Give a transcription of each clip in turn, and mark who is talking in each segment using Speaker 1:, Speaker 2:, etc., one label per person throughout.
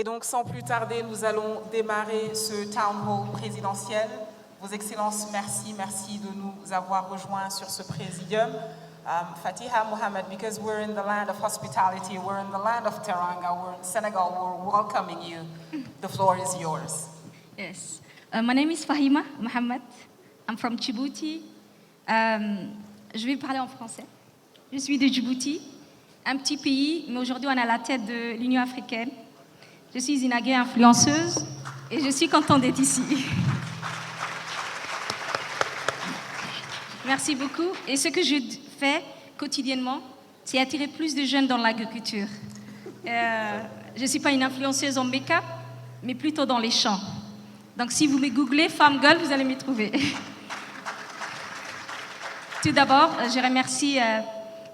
Speaker 1: Et donc, sans plus tarder, nous allons démarrer ce town hall présidentiel. Vos Excellences, merci de nous avoir rejoints sur ce présidium. Fatiha Mohammed, because we're in the land of hospitality, we're in the land of Teranga, we're in Senegal, we're welcoming you. The floor is yours.
Speaker 2: Yes. My name is Fahima Mohammed. I'm from Djibouti. Je vais parler en français. Je suis de Djibouti, un petit pays, mais aujourd'hui on est à la tête de l'Union africaine. Je suis une aguë influenceuse et je suis contente d'être ici. Merci beaucoup. Et ce que je fais quotidiennement, c'est attirer plus de jeunes dans l'agriculture. Je ne suis pas une influenceuse en make-up, mais plutôt dans les champs. Donc si vous me googlez Femme Girl, vous allez me trouver. Tout d'abord, je remercie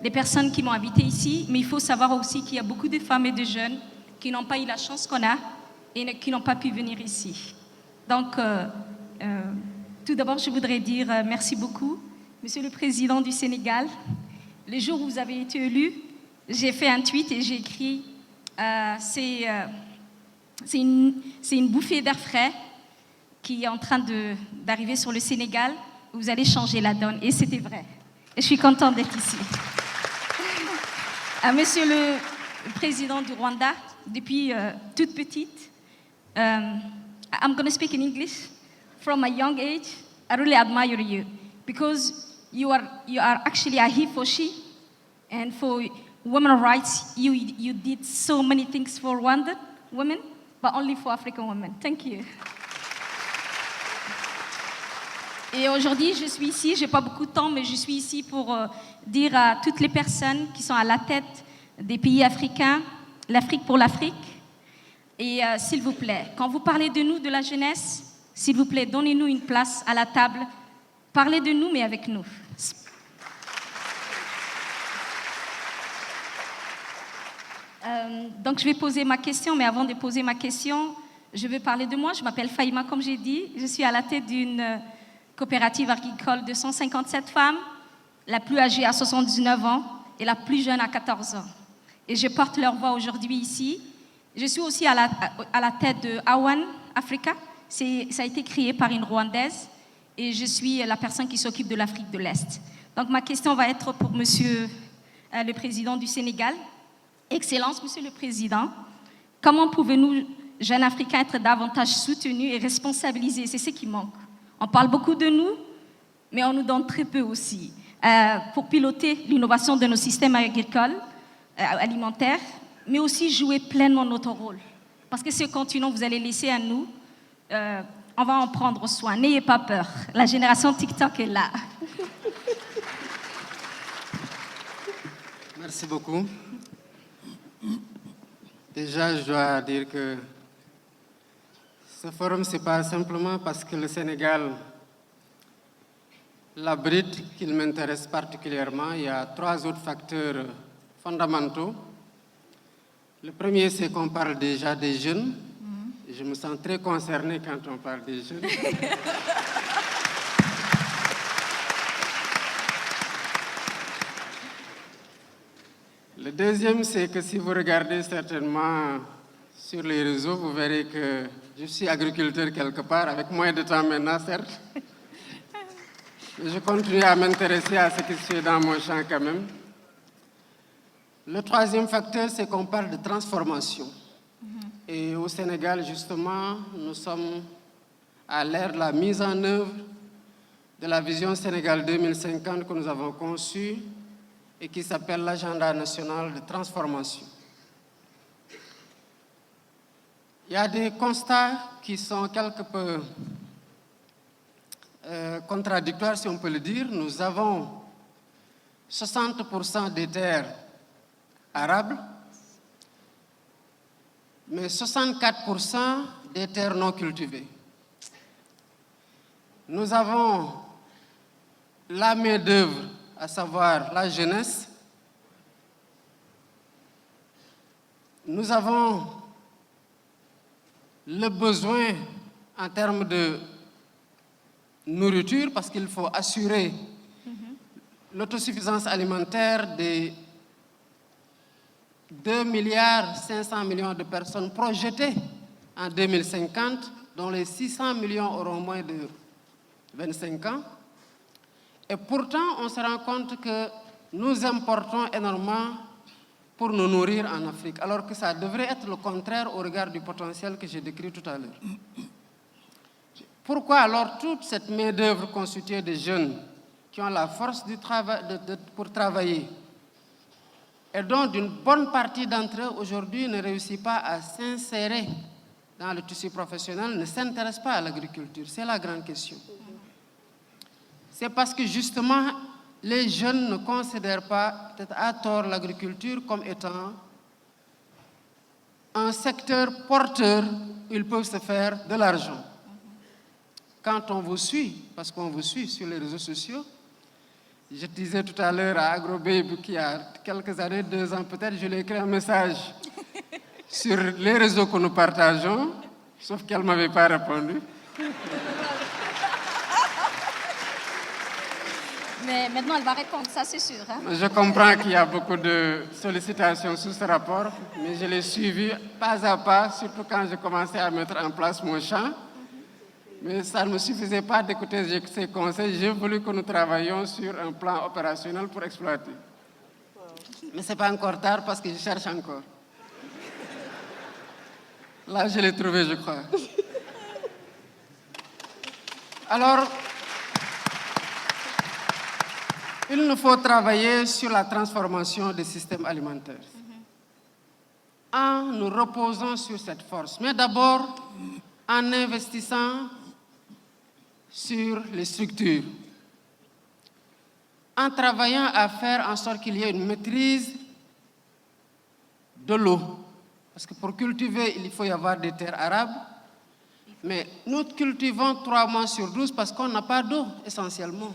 Speaker 2: les personnes qui m'ont invitée ici, mais il faut savoir aussi qu'il y a beaucoup de femmes et de jeunes qui n'ont pas eu la chance qu'on a et qui n'ont pas pu venir ici. Donc, tout d'abord, je voudrais dire merci beaucoup, Monsieur le Président du Sénégal. Le jour où vous avez été élu, j'ai fait un tweet et j'ai écrit c'est une bouffée d'air frais qui est en train d'arriver sur le Sénégal. Vous allez changer la donne. Et c'était vrai. Et je suis contente d'être ici. Monsieur le Président du Rwanda, depuis toute petite, I'm going to speak in English. From a young age, I really admire you because you are actually a he for she, and for women's rights, you did so many things for Rwandan women, but only for African women. Thank you. Et aujourd'hui, je suis ici, je n'ai pas beaucoup de temps, mais je suis ici pour dire à toutes les personnes qui sont à la tête des pays africains, l'Afrique pour l'Afrique. Et s'il vous plaît, quand vous parlez de nous, de la jeunesse, s'il vous plaît, donnez-nous une place à la table. Parlez de nous, mais avec nous. Donc, je vais poser ma question, mais avant de poser ma question, je vais parler de moi. Je m'appelle Fahima, comme j'ai dit. Je suis à la tête d'une coopérative agricole de 157 femmes, la plus âgée à 79 ans et la plus jeune à 14 ans. Et je porte leur voix aujourd'hui ici. Je suis aussi à la tête de Awan Africa. Ça a été créé par une Rwandaise et je suis la personne qui s'occupe de l'Afrique de l'Est. Donc ma question va être pour Monsieur le Président du Sénégal. Excellence, Monsieur le Président, comment pouvez-nous, jeunes Africains, être davantage soutenus et responsabilisés? C'est ce qui manque. On parle beaucoup de nous, mais on nous donne très peu aussi pour piloter l'innovation de nos systèmes agricoles, alimentaires, mais aussi jouer pleinement notre rôle. Parce que ce continent, vous allez laisser à nous, on va en prendre soin. N'ayez pas peur. La génération TikTok est là.
Speaker 3: Merci beaucoup. Déjà, je dois dire que ce forum, ce n'est pas simplement parce que le Sénégal l'abrite qu'il m'intéresse particulièrement. Il y a 3 autres facteurs fondamentaux. Le premier, c'est qu'on parle déjà des jeunes. Je me sens très concernée quand on parle des jeunes. Le deuxième, c'est que si vous regardez certainement sur les réseaux, vous verrez que je suis agriculteur quelque part, avec moins de temps maintenant, certes. Mais je continue à m'intéresser à ce qui se fait dans mon champ quand même. Le troisième facteur, c'est qu'on parle de transformation. Et au Sénégal, justement, nous sommes à l'ère de la mise en œuvre de la vision Sénégal 2050 que nous avons conçue et qui s'appelle l'agenda national de transformation. Il y a des constats qui sont quelque peu contradictoires, si on peut le dire. Nous avons 60% des terres arables, mais 64% des terres non cultivées. Nous avons la main-d'œuvre, à savoir la jeunesse. Nous avons le besoin en termes de nourriture, parce qu'il faut assurer l'autosuffisance alimentaire des 2,5 milliards de personnes projetées en 2050, dont les 600 millions auront moins de 25 ans. Et pourtant, on se rend compte que nous importons énormément pour nous nourrir en Afrique, alors que ça devrait être le contraire au regard du potentiel que j'ai décrit tout à l'heure. Pourquoi alors toute cette main-d'œuvre constituée de jeunes qui ont la force du travail, pour travailler, et dont une bonne partie d'entre eux aujourd'hui ne réussit pas à s'insérer dans le tissu professionnel, ne s'intéressent pas à l'agriculture? C'est la grande question. C'est parce que justement, les jeunes ne considèrent pas, peut-être à tort, l'agriculture comme étant un secteur porteur où ils peuvent se faire de l'argent. Quand on vous suit, parce qu'on vous suit sur les réseaux sociaux, je disais tout à l'heure à AgroBabe qu'il y a quelques années, 2 ans peut-être, je lui ai écrit un message sur les réseaux que nous partageons, sauf qu'elle ne m'avait pas répondu.
Speaker 2: Mais maintenant, elle va répondre, ça c'est sûr. Hein?
Speaker 3: Je comprends qu'il y a beaucoup de sollicitations sur ce rapport, mais je l'ai suivi pas à pas, surtout quand j'ai commencé à mettre en place mon champ. Mais ça ne me suffisait pas d'écouter ces conseils. J'ai voulu que nous travaillions sur un plan opérationnel pour exploiter. Mais ce n'est pas encore tard parce que je cherche encore. Là, je l'ai trouvé, je crois. Alors, il nous faut travailler sur la transformation des systèmes alimentaires en nous reposant sur cette force. Mais d'abord, en investissant sur les structures, en travaillant à faire en sorte qu'il y ait une maîtrise de l'eau. Parce que pour cultiver, il faut y avoir des terres arables. Mais nous cultivons 3 mois sur 12 parce qu'on n'a pas d'eau, essentiellement.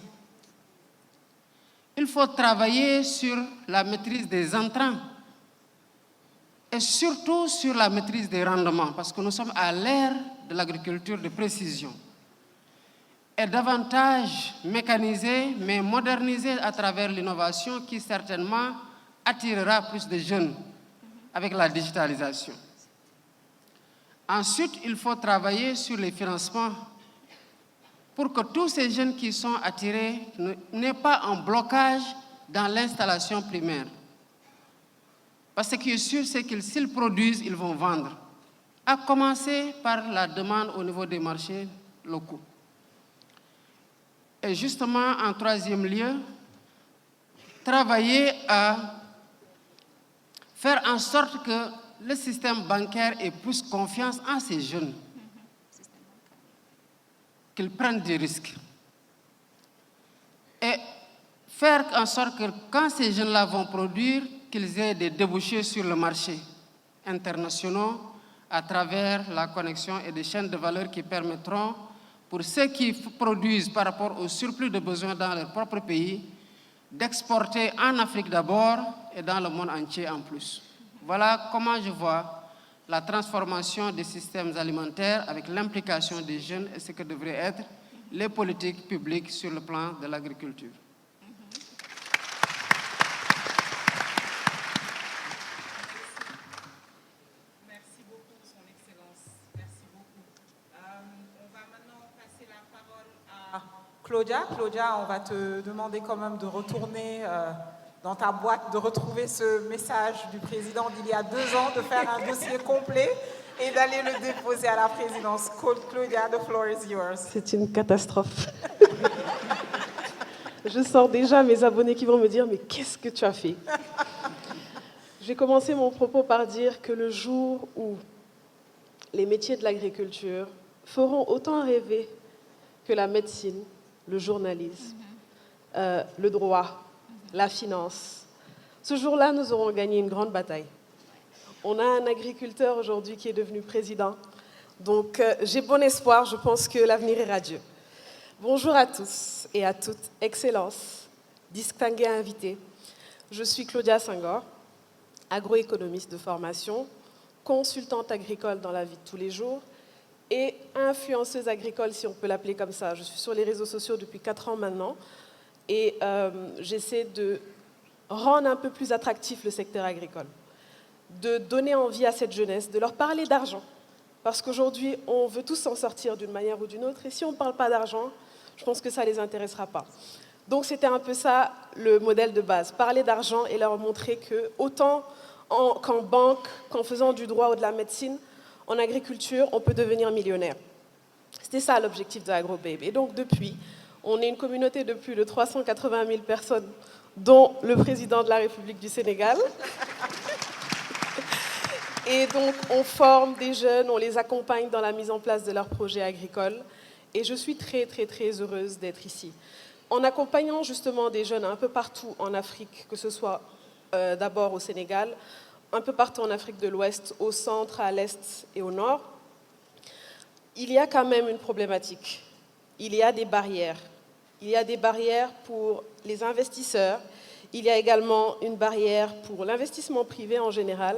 Speaker 3: Il faut travailler sur la maîtrise des intrants et surtout sur la maîtrise des rendements, parce que nous sommes à l'ère de l'agriculture de précision. Et davantage mécanisée, mais modernisée à travers l'innovation qui certainement attirera plus de jeunes avec la digitalisation. Ensuite, il faut travailler sur les financements pour que tous ces jeunes qui sont attirés n'aient pas un blocage dans l'installation primaire. Parce que ce qui est sûr, c'est que s'ils produisent, ils vont vendre. À commencer par la demande au niveau des marchés locaux. Et justement, en 3e lieu, travailler à faire en sorte que le système bancaire ait plus confiance en ces jeunes, qu'ils prennent des risques. Et faire en sorte que quand ces jeunes-là vont produire, qu'ils aient des débouchés sur le marché internationaux à travers la connexion et des chaînes de valeur qui permettront, pour ceux qui produisent par rapport au surplus de besoins dans leur propre pays, d'exporter en Afrique d'abord et dans le monde entier en plus. Voilà comment je vois la transformation des systèmes alimentaires avec l'implication des jeunes et ce que devraient être les politiques publiques sur le plan de l'agriculture.
Speaker 1: Merci beaucoup, Son Excellence. Merci beaucoup. On va maintenant passer la parole à Claudia. Claudia, on va te demander quand même de retourner dans ta boîte, de retrouver ce message du président d'il y a 2 ans, de faire un dossier complet et d'aller le déposer à la présidence. Claudia, the floor is yours.
Speaker 4: C'est une catastrophe. Je sens déjà mes abonnés qui vont me dire « Mais qu'est-ce que tu as fait ?» Je vais commencer mon propos par dire que le jour où les métiers de l'agriculture feront autant rêver que la médecine, le journalisme, le droit, la finance, ce jour-là, nous aurons gagné une grande bataille. On a un agriculteur aujourd'hui qui est devenu président. Donc, j'ai bon espoir, je pense que l'avenir est radieux. Bonjour à tous et à toutes, Excellences, distingués invités. Je suis Claudia Senghor, agroéconomiste de formation, consultante agricole dans la vie de tous les jours et influenceuse agricole, si on peut l'appeler comme ça. Je suis sur les réseaux sociaux depuis 4 ans maintenant et j'essaie de rendre un peu plus attractif le secteur agricole. de donner envie à cette jeunesse, de leur parler d'argent. Parce qu'aujourd'hui, on veut tous s'en sortir d'une manière ou d'une autre, et si on ne parle pas d'argent, je pense que ça ne les intéressera pas. Donc c'était un peu ça le modèle de base, parler d'argent et leur montrer que autant qu'en banque, qu'en faisant du droit ou de la médecine, en agriculture, on peut devenir millionnaire. C'était ça l'objectif de AgroBabe. Et donc depuis, on est une communauté de plus de 380 000 personnes, dont le président de la République du Sénégal. Et donc on forme des jeunes, on les accompagne dans la mise en place de leurs projets agricoles. Et je suis très, très, très heureuse d'être ici. En accompagnant justement des jeunes un peu partout en Afrique, que ce soit d'abord au Sénégal, un peu partout en Afrique de l'Ouest, au centre, à l'Est et au Nord, il y a quand même une problématique. Il y a des barrières. Il y a des barrières pour les investisseurs. Il y a également une barrière pour l'investissement privé en général.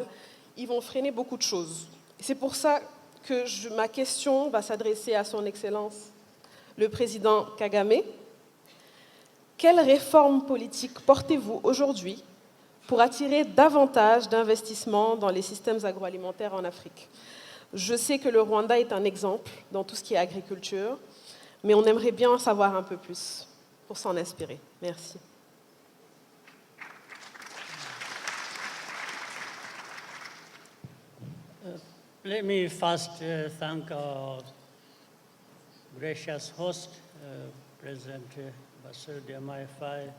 Speaker 4: Ils vont freiner beaucoup de choses. C'est pour ça que ma question va s'adresser à son Excellence, le président Kagame. Quelles réformes politiques portez-vous aujourd'hui pour attirer davantage d'investissements dans les systèmes agroalimentaires en Afrique? Je sais que le Rwanda est un exemple dans tout ce qui est agriculture, mais on aimerait bien en savoir un peu plus pour s'en inspirer. Merci.
Speaker 5: Let me first thank our gracious host, President Bassirou Diomaye Faye,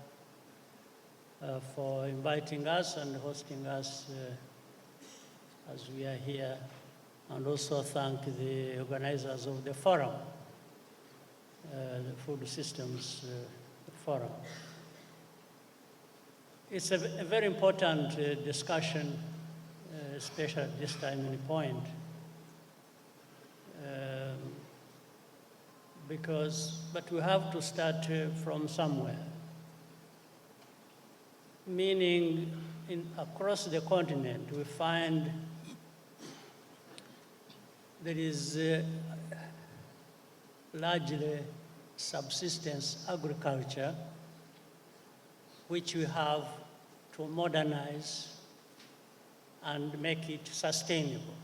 Speaker 5: for inviting us and hosting us as we are here, and also thank the organizers of the forum, the Food Systems Forum. It's a very important discussion, especially at this time and point, but we have to start from somewhere. Meaning, across the continent, we find there is largely subsistence agriculture, which we have to modernize and make it sustainable.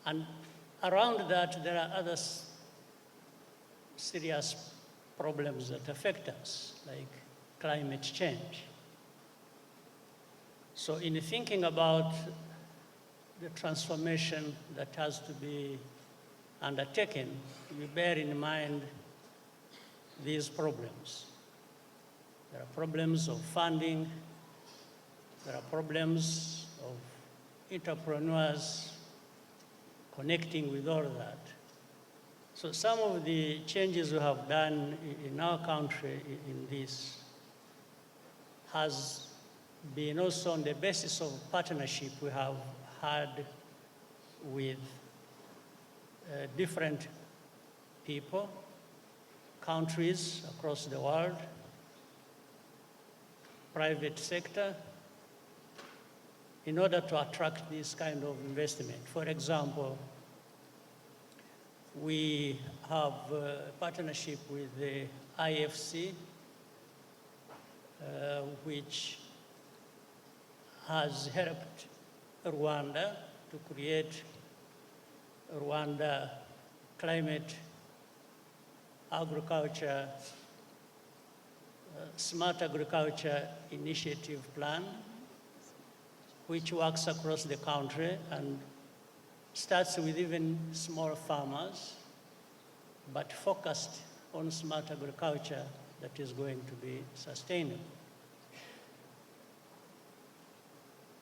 Speaker 5: And around that, there are other serious problems that affect us, like climate change. So in thinking about the transformation that has to be undertaken, we bear in mind these problems. There are problems of funding, there are problems of entrepreneurs connecting with all that. So some of the changes we have done in our country in this has been also on the basis of partnership we have had with different people, countries across the world, private sector, in order to attract this kind of investment. For example, we have a partnership with the IFC, which has helped Rwanda to create Rwanda Climate Agriculture, Smart Agriculture Initiative Plan, which works across the country and starts with even small farmers, but focused on smart agriculture that is going to be sustainable.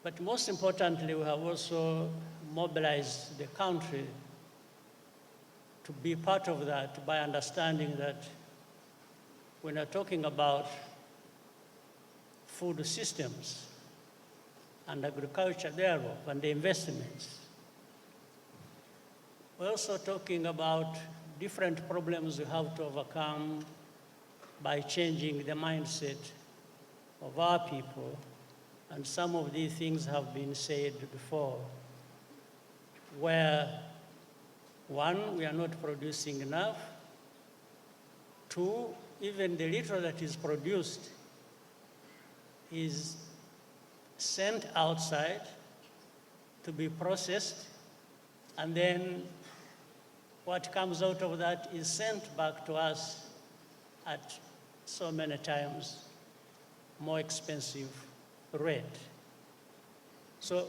Speaker 5: But most importantly, we have also mobilized the country to be part of that by understanding that when we're talking about food systems and agriculture thereof and the investments, we're also talking about different problems we have to overcome by changing the mindset of our people. And some of these things have been said before, where one, we are not producing enough. Two, even the little that is produced is sent outside to be processed, and then what comes out of that is sent back to us at so many times more expensive rate. So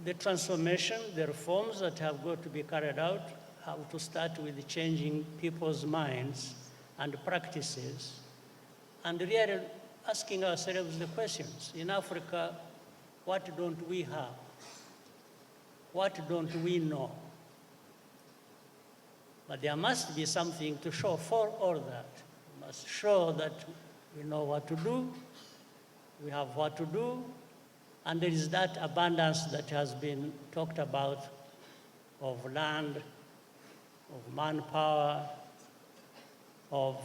Speaker 5: the transformation, the reforms that have got to be carried out have to start with changing people's minds and practices, and really asking ourselves the questions. In Africa, what don't we have? What don't we know? But there must be something to show for all that. We must show that we know what to do, we have what to do, and there is that abundance that has been talked about of land, of manpower, of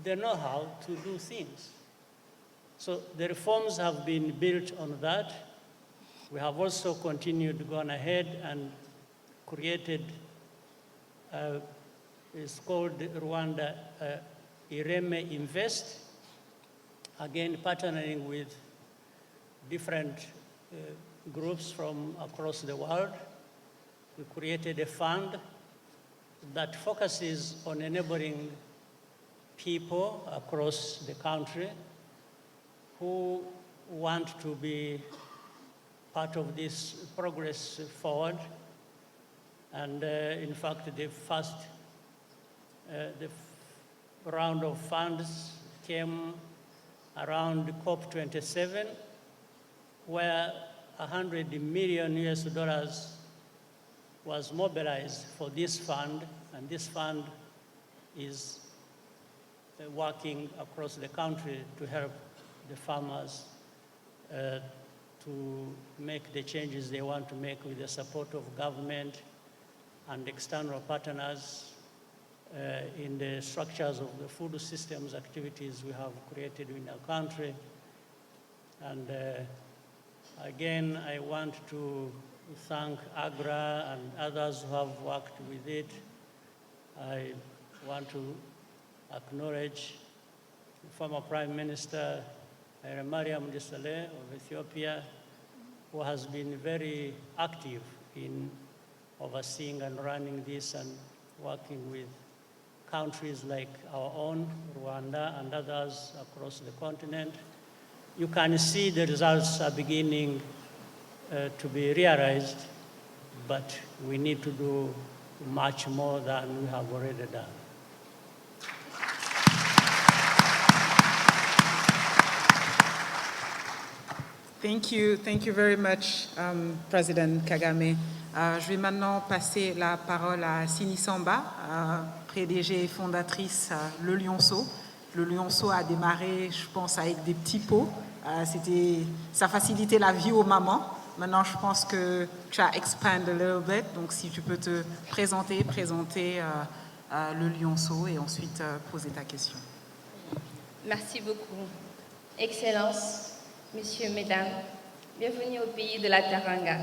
Speaker 5: the know-how to do things. So the reforms have been built on that. We have also continued, gone ahead and created, it's called Rwanda Ireme Invest, again partnering with different groups from across the world. We created a fund that focuses on enabling people across the country who want to be part of this progress forward. And in fact, the first round of funds came around COP27, where $100 million was mobilized for this fund, and this fund is working across the country to help the farmers to make the changes they want to make with the support of government and external partners in the structures of the food systems activities we have created in our country. And again, I want to thank AGRA and others who have worked with it. I want to acknowledge the former Prime Minister Mariam Desalegn of Ethiopia, who has been very active in overseeing and running this and working with countries like our own, Rwanda, and others across the continent. You can see the results are beginning to be realized, but we need to do much more than we have already done.
Speaker 1: Thank you very much, President Kagame. Je vais maintenant passer la parole à Sini Samba, PDG et fondatrice Le Lionceau. Le Lionceau a démarré, je pense, avec des petits pots. Ça facilitait la vie aux mamans. Maintenant, je pense que tu as expand a little bit. Donc, si tu peux te présenter Le Lionceau et ensuite poser ta question.
Speaker 6: Merci beaucoup. Excellence, Messieurs, Mesdames, bienvenue au pays de la Teranga.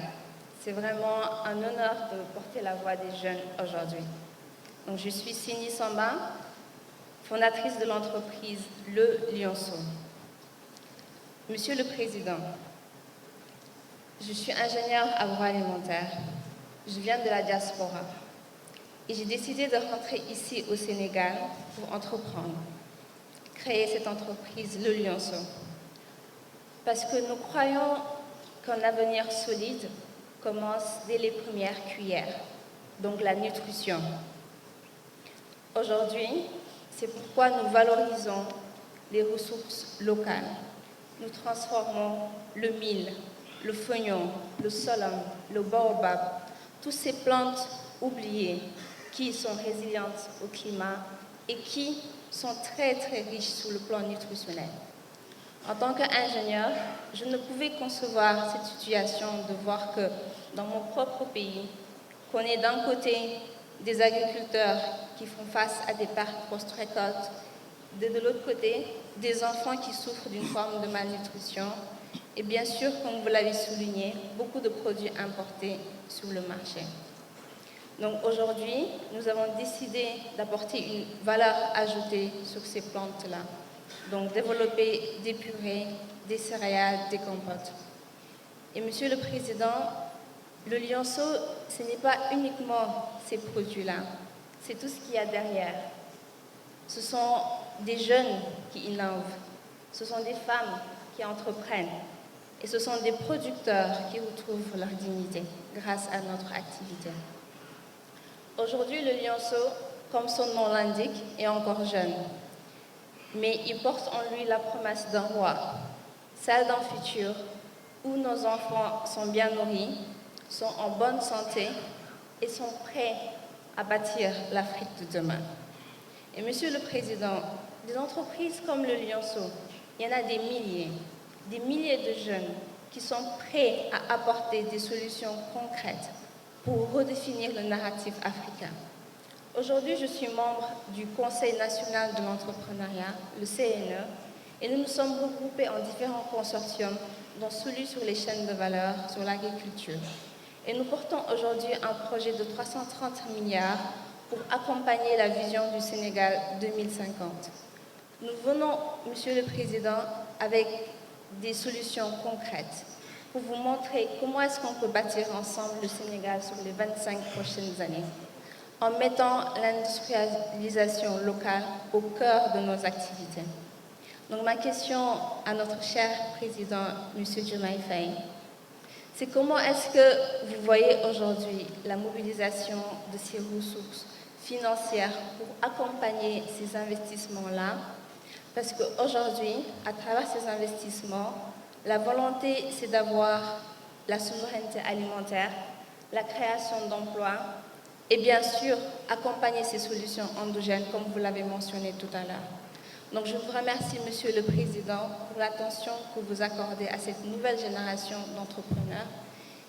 Speaker 6: C'est vraiment un honneur de porter la voix des jeunes aujourd'hui. Donc, je suis Sini Samba, fondatrice de l'entreprise Le Lionceau. Monsieur le Président, je suis ingénieure agroalimentaire. Je viens de la diaspora et j'ai décidé de rentrer ici au Sénégal pour entreprendre, créer cette entreprise Le Lionceau. Parce que nous croyons qu'un avenir solide commence dès les premières cuillères, donc la nutrition. Aujourd'hui, c'est pourquoi nous valorisons les ressources locales. Nous transformons le mil, le feuillan, le solum, le baobab, toutes ces plantes oubliées qui sont résilientes au climat et qui sont très très riches sur le plan nutritionnel. En tant qu'ingénieur, je ne pouvais concevoir cette situation de voir que dans mon propre pays, qu'on ait d'un côté des agriculteurs qui font face à des pertes post-récolte, de l'autre côté, des enfants qui souffrent d'une forme de malnutrition et bien sûr, comme vous l'avez souligné, beaucoup de produits importés sur le marché. Donc aujourd'hui, nous avons décidé d'apporter une valeur ajoutée sur ces plantes-là. Donc développer des purées, des céréales, des compotes. Et Monsieur le Président, le lionceau, ce n'est pas uniquement ces produits-là, c'est tout ce qu'il y a derrière. Ce sont des jeunes qui innovent, ce sont des femmes qui entreprennent et ce sont des producteurs qui retrouvent leur dignité grâce à notre activité. Aujourd'hui, le lionceau, comme son nom l'indique, est encore jeune, mais il porte en lui la promesse d'un roi, celle d'un futur où nos enfants sont bien nourris, sont en bonne santé et sont prêts à bâtir l'Afrique de demain. Et Monsieur le Président, des entreprises comme le Lionceau, il y en a des milliers de jeunes qui sont prêts à apporter des solutions concrètes pour redéfinir le narratif africain. Aujourd'hui, je suis membre du Conseil national de l'entrepreneuriat, le CNE, et nous nous sommes regroupés en différents consortiums, dont celui sur les chaînes de valeur, sur l'agriculture. Et nous portons aujourd'hui un projet de 330 milliards pour accompagner la vision du Sénégal 2050. Nous venons, Monsieur le Président, avec des solutions concrètes pour vous montrer comment est-ce qu'on peut bâtir ensemble le Sénégal sur les 25 prochaines années, en mettant l'industrialisation locale au cœur de nos activités. Donc ma question à notre cher Président, M. Diomaye Faye, c'est comment est-ce que vous voyez aujourd'hui la mobilisation de ces ressources financières pour accompagner ces investissements-là? Parce qu'aujourd'hui, à travers ces investissements, la volonté, c'est d'avoir la souveraineté alimentaire, la création d'emplois et bien sûr, accompagner ces solutions endogènes, comme vous l'avez mentionné tout à l'heure. Donc je vous remercie, Monsieur le Président, pour l'attention que vous accordez à cette nouvelle génération d'entrepreneurs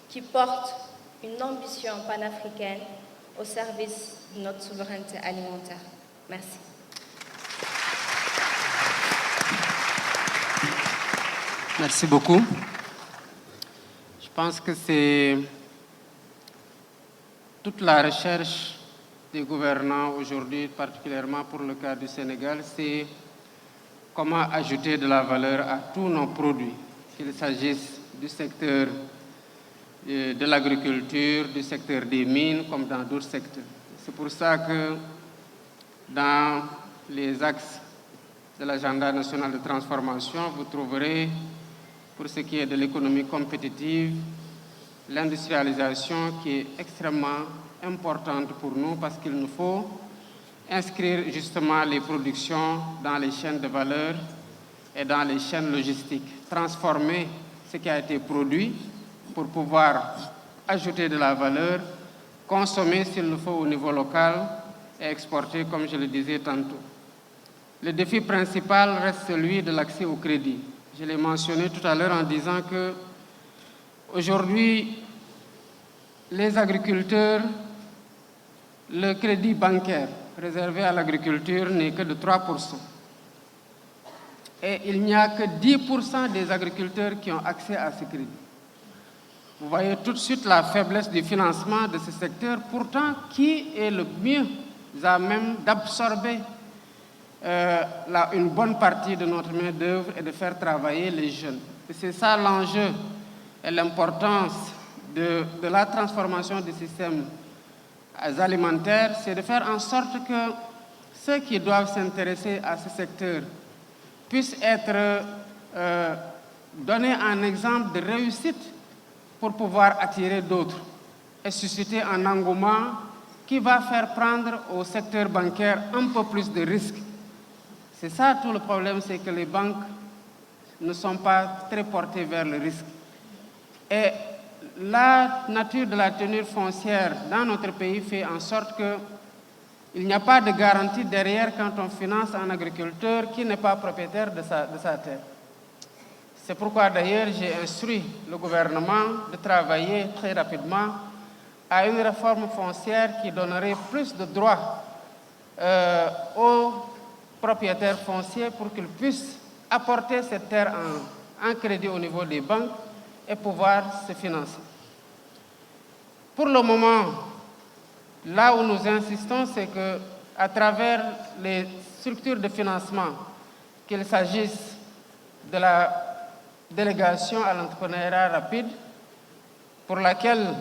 Speaker 6: qui portent une ambition panafricaine au service de notre souveraineté alimentaire. Merci.
Speaker 3: Merci beaucoup. Je pense que c'est toute la recherche des gouvernants aujourd'hui, particulièrement pour le cas du Sénégal, c'est comment ajouter de la valeur à tous nos produits, qu'il s'agisse du secteur de l'agriculture, du secteur des mines, comme dans d'autres secteurs. C'est pour ça que dans les axes de l'agenda national de transformation, vous trouverez, pour ce qui est de l'économie compétitive, l'industrialisation qui est extrêmement importante pour nous parce qu'il nous faut inscrire justement les productions dans les chaînes de valeur et dans les chaînes logistiques, transformer ce qui a été produit pour pouvoir ajouter de la valeur, consommer s'il le faut au niveau local et exporter comme je le disais tantôt. Le défi principal reste celui de l'accès au crédit. Je l'ai mentionné tout à l'heure en disant que aujourd'hui, les agriculteurs, le crédit bancaire réservé à l'agriculture n'est que de 3%. Et il n'y a que 10% des agriculteurs qui ont accès à ce crédit. Vous voyez tout de suite la faiblesse du financement de ce secteur, pourtant qui est le mieux à même d'absorber une bonne partie de notre main-d'œuvre et de faire travailler les jeunes. Et c'est ça l'enjeu et l'importance de la transformation des systèmes alimentaires, c'est de faire en sorte que ceux qui doivent s'intéresser à ce secteur puissent être donnés un exemple de réussite pour pouvoir attirer d'autres et susciter un engouement qui va faire prendre au secteur bancaire un peu plus de risques. C'est ça tout le problème, c'est que les banques ne sont pas très portées vers le risque. Et la nature de la tenue foncière dans notre pays fait en sorte qu'il n'y a pas de garantie derrière quand on finance un agriculteur qui n'est pas propriétaire de sa terre. C'est pourquoi d'ailleurs j'ai instruit le gouvernement de travailler très rapidement à une réforme foncière qui donnerait plus de droits aux propriétaires fonciers pour qu'ils puissent apporter cette terre en crédit au niveau des banques et pouvoir se financer. Pour le moment, là où nous insistons, c'est qu'à travers les structures de financement, qu'il s'agisse de la délégation à l'entrepreneuriat rapide pour laquelle,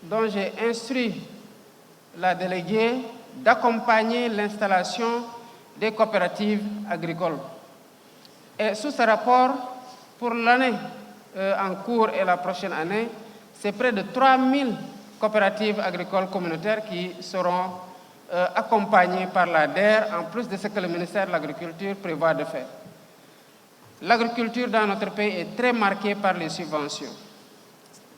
Speaker 3: dont j'ai instruit la déléguée d'accompagner l'installation des coopératives agricoles. Et sous ce rapport, pour l'année en cours et la prochaine année, c'est près de 3000 coopératives agricoles communautaires qui seront accompagnées par l'ADER, en plus de ce que le ministère de l'Agriculture prévoit de faire. L'agriculture dans notre pays est très marquée par les subventions,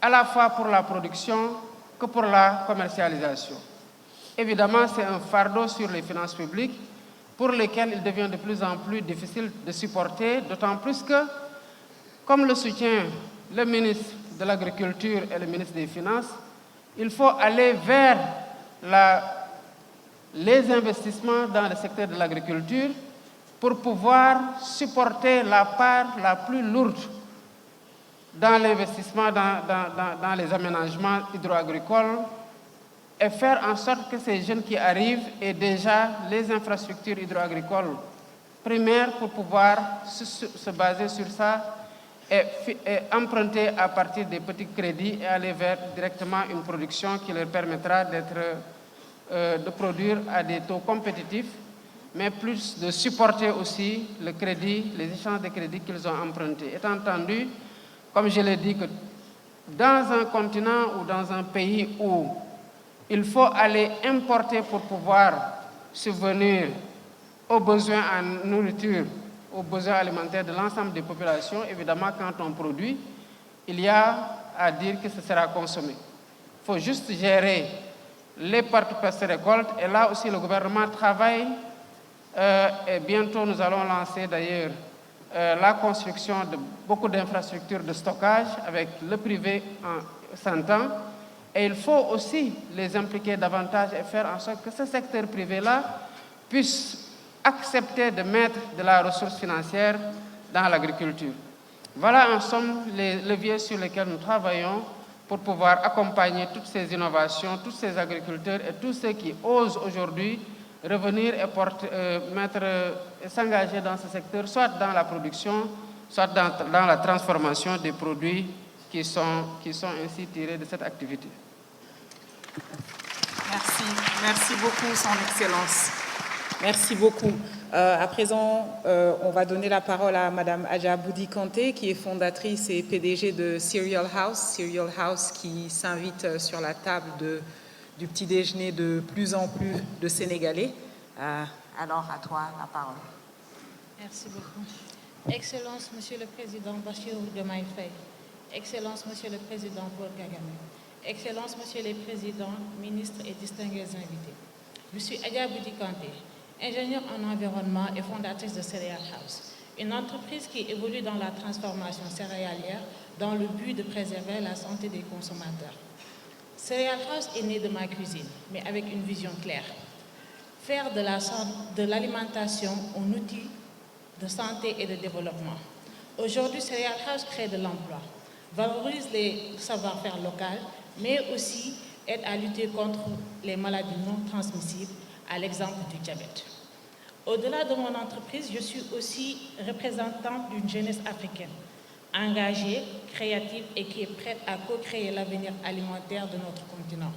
Speaker 3: à la fois pour la production que pour la commercialisation. Évidemment, c'est un fardeau sur les finances publiques pour lesquelles il devient de plus en plus difficile de supporter, d'autant plus que, comme le soutient le ministre de l'Agriculture et le ministre des Finances, il faut aller vers les investissements dans le secteur de l'agriculture pour pouvoir supporter la part la plus lourde dans l'investissement dans les aménagements hydro-agricoles et faire en sorte que ces jeunes qui arrivent aient déjà les infrastructures hydro-agricoles primaires pour pouvoir se baser sur ça et emprunter à partir des petits crédits et aller vers directement une production qui leur permettra de produire à des taux compétitifs, mais plus de supporter aussi le crédit, les échanges de crédits qu'ils ont empruntés. Étant entendu, comme je l'ai dit, que dans un continent ou dans un pays où il faut aller importer pour pouvoir subvenir aux besoins en nourriture, aux besoins alimentaires de l'ensemble des populations, évidemment, quand on produit, il y a à dire que ce sera consommé. Il faut juste gérer les parties post-récolte, et là aussi le gouvernement travaille, et bientôt nous allons lancer d'ailleurs la construction de beaucoup d'infrastructures de stockage avec le privé en s'entend. Et il faut aussi les impliquer davantage et faire en sorte que ce secteur privé-là puisse accepter de mettre de la ressource financière dans l'agriculture. Voilà en somme les leviers sur lesquels nous travaillons pour pouvoir accompagner toutes ces innovations, tous ces agriculteurs et tous ceux qui osent aujourd'hui revenir et s'engager dans ce secteur, soit dans la production, soit dans la transformation des produits qui sont ainsi tirés de cette activité.
Speaker 1: Merci. Merci beaucoup, Son Excellence. Merci beaucoup. À présent, on va donner la parole à Madame Adja Boudi Kanté, qui est fondatrice et PDG de Cereal House qui s'invite sur la table du petit déjeuner de plus en plus de Sénégalais. Alors, à toi la parole.
Speaker 7: Merci beaucoup. Excellence, Monsieur le Président Bassirou Diomaye Faye. Excellence, Monsieur le Président Paul Kagame. Excellence, Monsieur les Présidents, ministres et distingués invités. Je suis Adja Boudi Kanté, ingénieure en environnement et fondatrice de Cereal House, une entreprise qui évolue dans la transformation céréalière dans le but de préserver la santé des consommateurs. Cereal House est né de ma cuisine, mais avec une vision claire. Faire de l'alimentation un outil de santé et de développement. Aujourd'hui, Cereal House crée de l'emploi, valorise les savoir-faire locaux, mais aussi aide à lutter contre les maladies non transmissibles, à l'exemple du diabète. Au-delà de mon entreprise, je suis aussi représentante d'une jeunesse africaine, engagée, créative et qui est prête à co-créer l'avenir alimentaire de notre continent.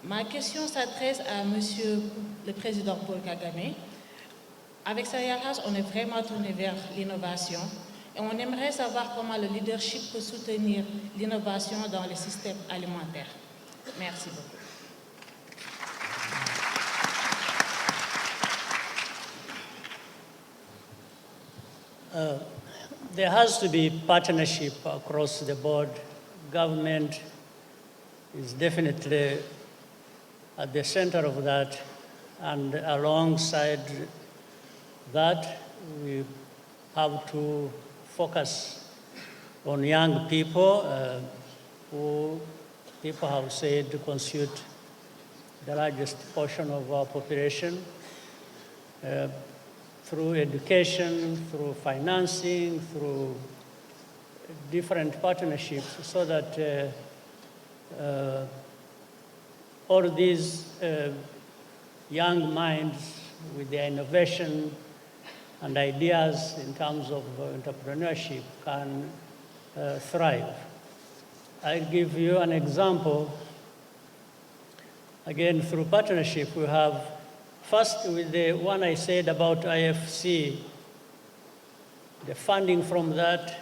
Speaker 7: Ma question s'adresse à Monsieur le Président Paul Kagame. Avec Cereal House, on est vraiment tourné vers l'innovation et on aimerait savoir comment le leadership peut soutenir l'innovation dans les systèmes alimentaires. Merci beaucoup.
Speaker 5: There has to be partnership across the board. Government is definitely at the center of that, and alongside that, we have to focus on young people who people have said constitute the largest portion of our population. Through education, through financing, through different partnerships, so that all these young minds with their innovation and ideas in terms of entrepreneurship can thrive. I'll give you an example. Again, through partnership, we have, first with the one I said about IFC, the funding from that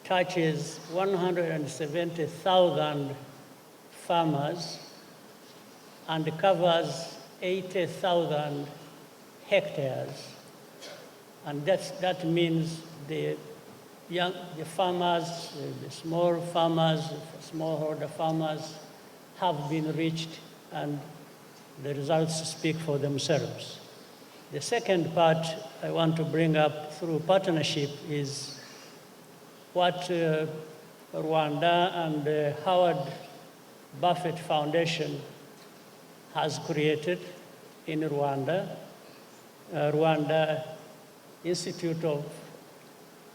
Speaker 5: touches 170,000 farmers and covers 80,000 hectares. And that means the farmers, the small farmers, smallholder farmers have been reached, and the results speak for themselves. The second part I want to bring up through partnership is what Rwanda and the Howard Buffett Foundation has created in Rwanda, Rwanda Institute of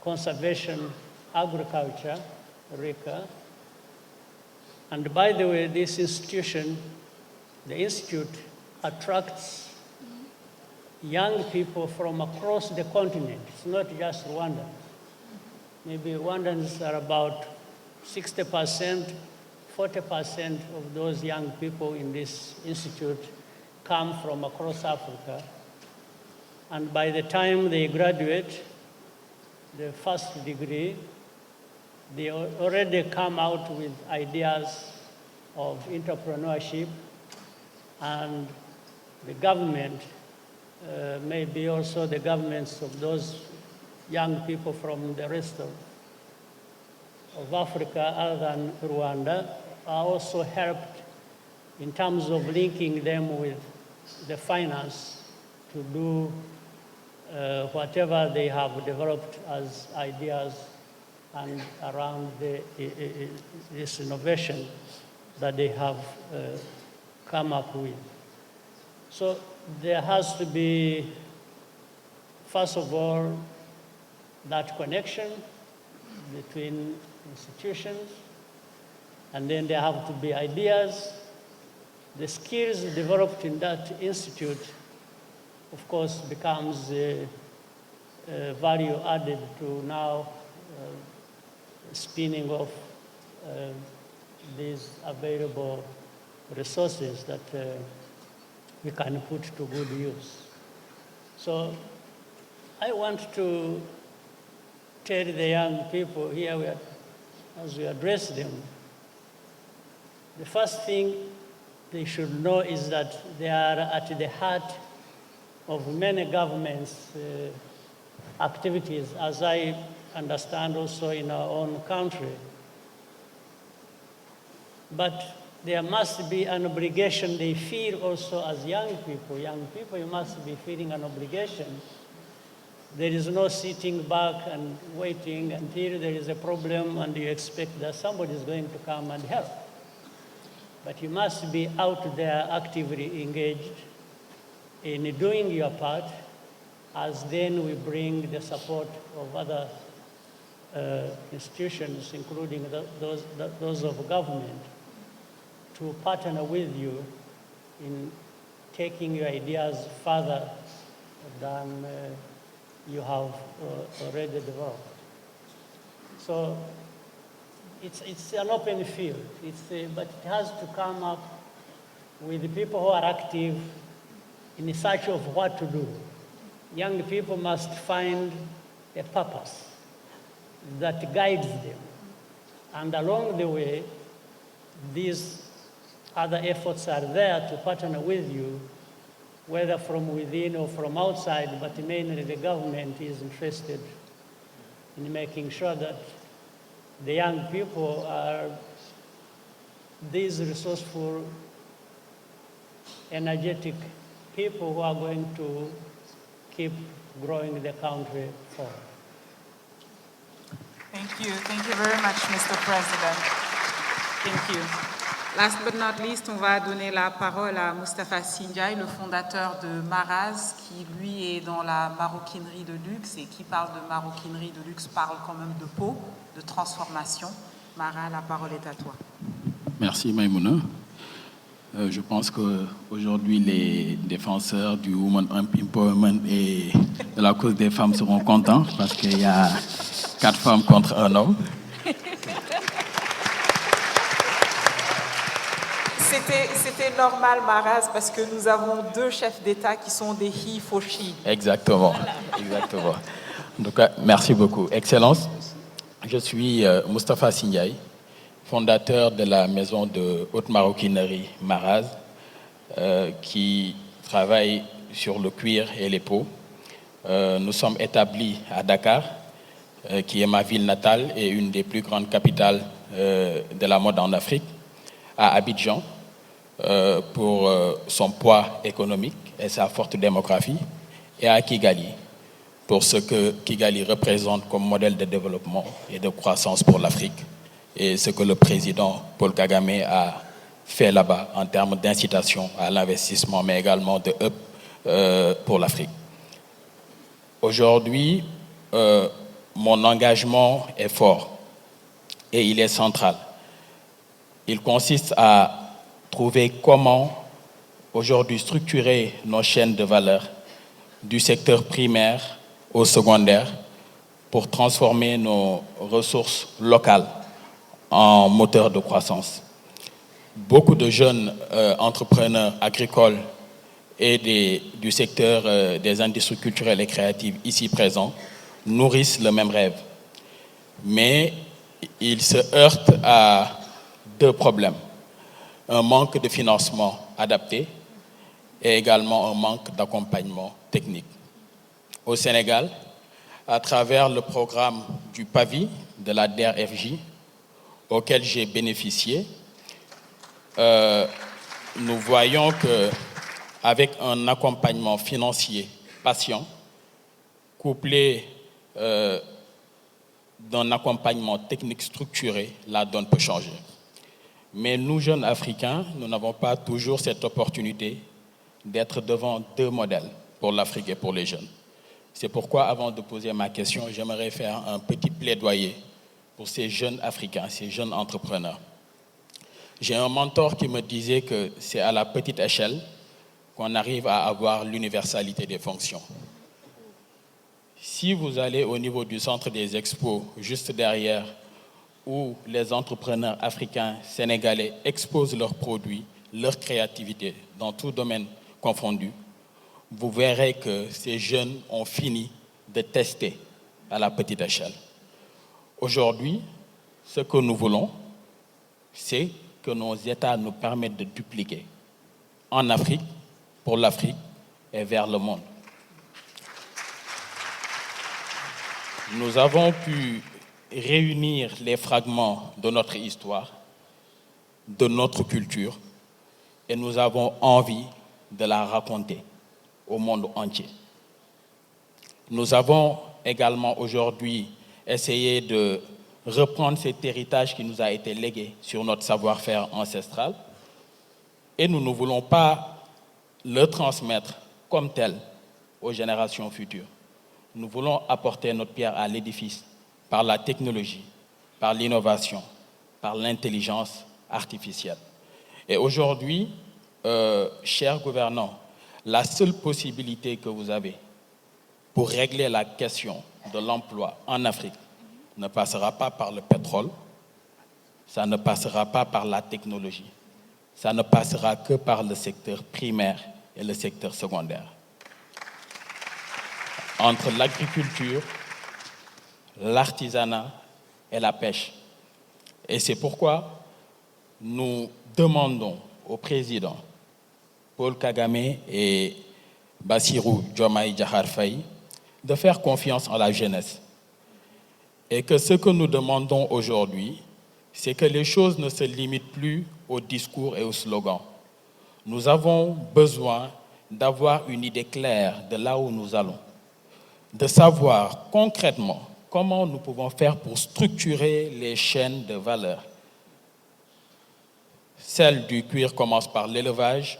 Speaker 5: Conservation Agriculture, RICA. And by the way, this institution, the institute, attracts young people from across the continent. It's not just Rwanda. Maybe Rwandans are about 60%, 40% of those young people in this institute come from across Africa. And by the time they graduate, the first degree, they already come out with ideas of entrepreneurship, and the government, maybe also the governments of those young people from the rest of Africa other than Rwanda are also helped in terms of linking them with the finance to do whatever they have developed as ideas and around this innovation that they have come up with. So there has to be, first of all, that connection between institutions, and then there have to be ideas. The skills developed in that institute, of course, becomes value added to now spinning off these available resources that we can put to good use. So I want to tell the young people here, as we address them, the first thing they should know is that they are at the heart of many governments' activities, as I understand also in our own country. But there must be an obligation they feel also as young people. Young people, you must be feeling an obligation. There is no sitting back and waiting until there is a problem and you expect that somebody is going to come and help. But you must be out there actively engaged in doing your part, as then we bring the support of other institutions, including those of government, to partner with you in taking your ideas further than you have already developed. So it's an open field, but it has to come up with the people who are active in search of what to do. Young people must find a purpose that guides them. And along the way, these other efforts are there to partner with you, whether from within or from outside, but mainly the government is interested in making sure that the young people are these resourceful, energetic people who are going to keep growing the country forward.
Speaker 1: Thank you very much, Mr. President. Thank you. Last but not least, on va donner la parole à Moustapha Sindiaye, le fondateur de Maraz, qui lui est dans la maroquinerie de luxe, et qui parle de maroquinerie de luxe parle quand même de peau, de transformation. Mara, la parole est à toi.
Speaker 8: Merci Maïmouna. Je pense qu'aujourd'hui, les défenseurs du Women Empowerment et de la cause des femmes seront contents parce qu'il y a 4 femmes contre 1 homme.
Speaker 1: C'était normal, Maraz, parce que nous avons 2 chefs d'État qui sont des he for she.
Speaker 8: Exactement, exactement. En tout cas, merci beaucoup. Excellence, je suis Moustapha Sindiaye, fondateur de la maison de haute maroquinerie Maraz, qui travaille sur le cuir et les peaux. Nous sommes établis à Dakar, qui est ma ville natale et une des plus grandes capitales de la mode en Afrique, à Abidjan, pour son poids économique et sa forte démographie, et à Kigali, pour ce que Kigali représente comme modèle de développement et de croissance pour l'Afrique, et ce que le président Paul Kagame a fait là-bas en termes d'incitation à l'investissement, mais également de hub pour l'Afrique. Aujourd'hui, mon engagement est fort et il est central. Il consiste à trouver comment aujourd'hui structurer nos chaînes de valeur du secteur primaire au secondaire pour transformer nos ressources locales en moteur de croissance. Beaucoup de jeunes entrepreneurs agricoles et du secteur des industries culturelles et créatives ici présents nourrissent le même rêve. Mais ils se heurtent à 2 problèmes. Un manque de financement adapté et également un manque d'accompagnement technique. Au Sénégal, à travers le programme du PAVI de la DER/FJ, auquel j'ai bénéficié, nous voyons qu'avec un accompagnement financier patient, couplé d'un accompagnement technique structuré, la donne peut changer. Mais nous, jeunes Africains, nous n'avons pas toujours cette opportunité d'être devant 2 modèles pour l'Afrique et pour les jeunes. C'est pourquoi, avant de poser ma question, j'aimerais faire un petit plaidoyer pour ces jeunes Africains, ces jeunes entrepreneurs. J'ai un mentor qui me disait que c'est à la petite échelle qu'on arrive à avoir l'universalité des fonctions. Si vous allez au niveau du centre des expos, juste derrière, où les entrepreneurs africains, sénégalais exposent leurs produits, leur créativité dans tout domaine confondu, vous verrez que ces jeunes ont fini de tester à la petite échelle. Aujourd'hui, ce que nous voulons, c'est que nos États nous permettent de dupliquer en Afrique, pour l'Afrique et vers le monde. Nous avons pu réunir les fragments de notre histoire, de notre culture, et nous avons envie de la raconter au monde entier. Nous avons également aujourd'hui essayé de reprendre cet héritage qui nous a été légué sur notre savoir-faire ancestral, et nous ne voulons pas le transmettre comme tel aux générations futures. Nous voulons apporter notre pierre à l'édifice par la technologie, par l'innovation, par l'intelligence artificielle. Et aujourd'hui, chers gouvernants, la seule possibilité que vous avez pour régler la question de l'emploi en Afrique ne passera pas par le pétrole, ça ne passera pas par la technologie, ça ne passera que par le secteur primaire et le secteur secondaire. Entre l'agriculture, l'artisanat et la pêche. Et c'est pourquoi nous demandons au président Paul Kagame et Bassirou Diomaye Diakhar Faye de faire confiance en la jeunesse. Et que ce que nous demandons aujourd'hui, c'est que les choses ne se limitent plus aux discours et aux slogans. Nous avons besoin d'avoir une idée claire de là où nous allons, de savoir concrètement comment nous pouvons faire pour structurer les chaînes de valeur. Celle du cuir commence par l'élevage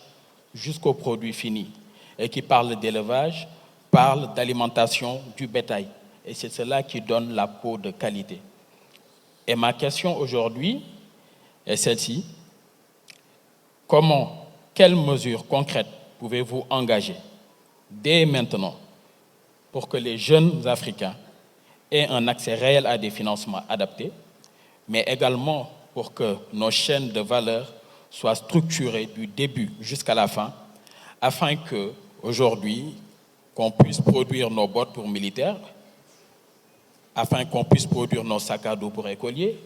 Speaker 8: jusqu'au produit fini. Et qui parle d'élevage, parle d'alimentation du bétail. Et c'est cela qui donne la peau de qualité. Et ma question aujourd'hui est celle-ci. Comment quelles mesures concrètes pouvez-vous engager dès maintenant pour que les jeunes Africains aient un accès réel à des financements adaptés, mais également pour que nos chaînes de valeur soient structurées du début jusqu'à la fin, afin que, aujourd'hui, qu'on puisse produire nos bottes pour militaires, afin qu'on puisse produire nos sacs à dos pour écoliers,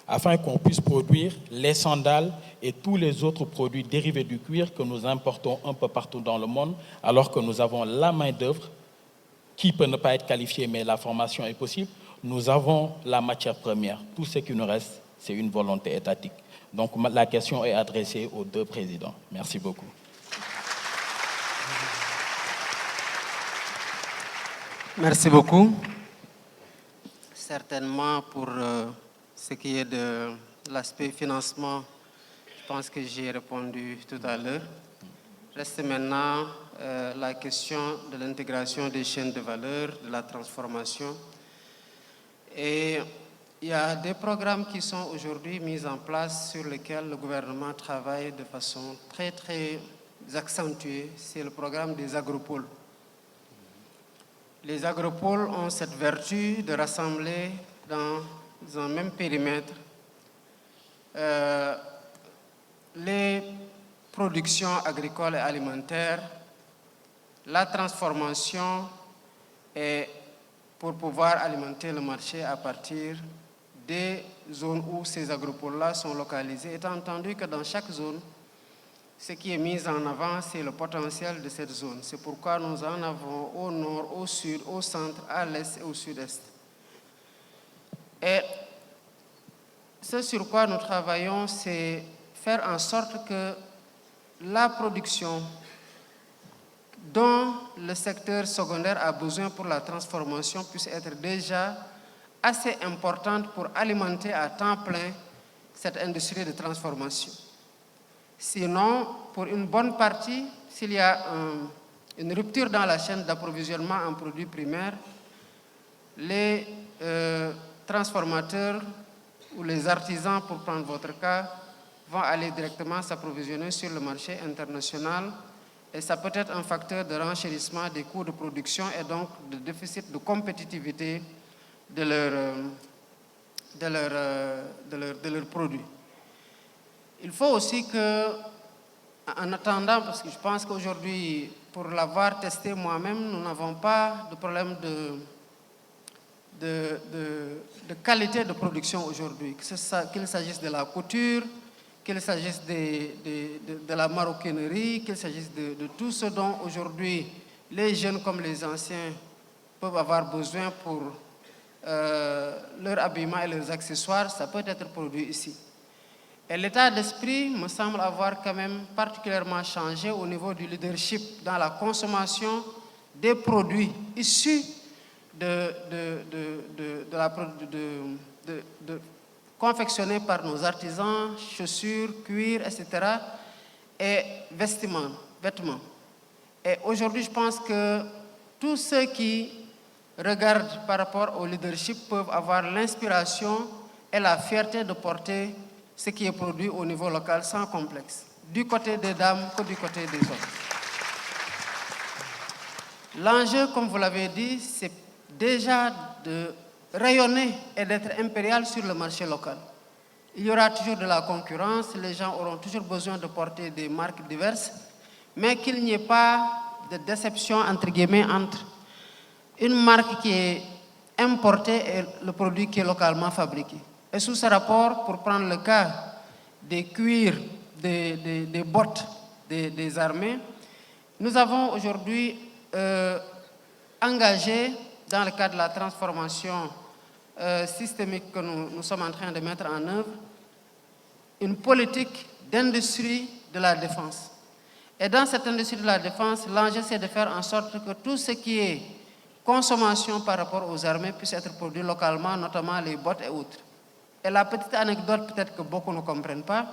Speaker 8: afin qu'on puisse produire les sandales et tous les autres produits dérivés du cuir que nous importons un peu partout dans le monde, alors que nous avons la main-d'œuvre qui peut ne pas être qualifiée, mais la formation est possible. Nous avons la matière première. Tout ce qui nous reste, c'est une volonté étatique. Donc la question est adressée aux deux présidents. Merci beaucoup.
Speaker 3: Merci beaucoup. Certainement pour ce qui est de l'aspect financement, je pense que j'ai répondu tout à l'heure. Reste maintenant la question de l'intégration des chaînes de valeur, de la transformation. Et il y a des programmes qui sont aujourd'hui mis en place sur lesquels le gouvernement travaille de façon très, très accentuée. C'est le programme des agropoles. Les agropoles ont cette vertu de rassembler dans un même périmètre les productions agricoles et alimentaires, la transformation et pour pouvoir alimenter le marché à partir des zones où ces agropoles-là sont localisés, étant entendu que dans chaque zone, ce qui est mis en avant, c'est le potentiel de cette zone. C'est pourquoi nous en avons au nord, au sud, au centre, à l'est et au sud-est. Et ce sur quoi nous travaillons, c'est faire en sorte que la production dont le secteur secondaire a besoin pour la transformation puisse être déjà assez importante pour alimenter à temps plein cette industrie de transformation. Sinon, pour une bonne partie, s'il y a une rupture dans la chaîne d'approvisionnement en produits primaires, les transformateurs ou les artisans, pour prendre votre cas, vont aller directement s'approvisionner sur le marché international et ça peut être un facteur de renchérissement des coûts de production et donc de déficit de compétitivité de leurs produits. Il faut aussi que, en attendant, parce que je pense qu'aujourd'hui, pour l'avoir testé moi-même, nous n'avons pas de problème de qualité de production aujourd'hui, qu'il s'agisse de la couture, qu'il s'agisse de la maroquinerie, qu'il s'agisse de tout ce dont aujourd'hui les jeunes comme les anciens peuvent avoir besoin pour leur habillement et leurs accessoires, ça peut être produit ici. Et l'état d'esprit me semble avoir quand même particulièrement changé au niveau du leadership dans la consommation des produits issus confectionnés par nos artisans, chaussures, cuir, etc. et vêtements. Et aujourd'hui, je pense que tous ceux qui regardent par rapport au leadership peuvent avoir l'inspiration et la fierté de porter ce qui est produit au niveau local sans complexe, du côté des dames que du côté des hommes. L'enjeu, comme vous l'avez dit, c'est déjà de rayonner et d'être impérial sur le marché local. Il y aura toujours de la concurrence, les gens auront toujours besoin de porter des marques diverses, mais qu'il n'y ait pas de déception, entre guillemets, entre une marque qui est importée et le produit qui est localement fabriqué. Et sous ce rapport, pour prendre le cas des cuirs, des bottes des armées, nous avons aujourd'hui engagé, dans le cadre de la transformation systémique que nous sommes en train de mettre en œuvre, une politique d'industrie de la défense. Et dans cette industrie de la défense, l'enjeu c'est de faire en sorte que tout ce qui est consommation par rapport aux armées puisse être produit localement, notamment les bottes et autres. Et la petite anecdote, peut-être que beaucoup ne comprennent pas,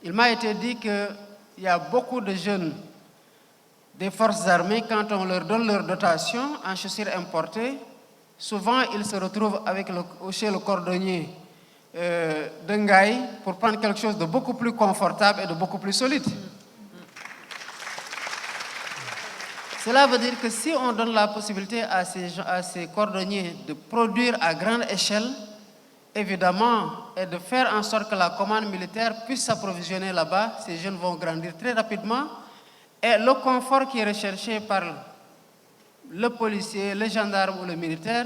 Speaker 3: il m'a été dit qu'il y a beaucoup de jeunes des forces armées, quand on leur donne leur dotation en chaussures importées, souvent ils se retrouvent chez le cordonnier d'Engaï pour prendre quelque chose de beaucoup plus confortable et de beaucoup plus solide. Cela veut dire que si on donne la possibilité à ces cordonniers de produire à grande échelle, évidemment, et de faire en sorte que la commande militaire puisse s'approvisionner là-bas, ces jeunes vont grandir très rapidement. Et le confort qui est recherché par le policier, le gendarme ou le militaire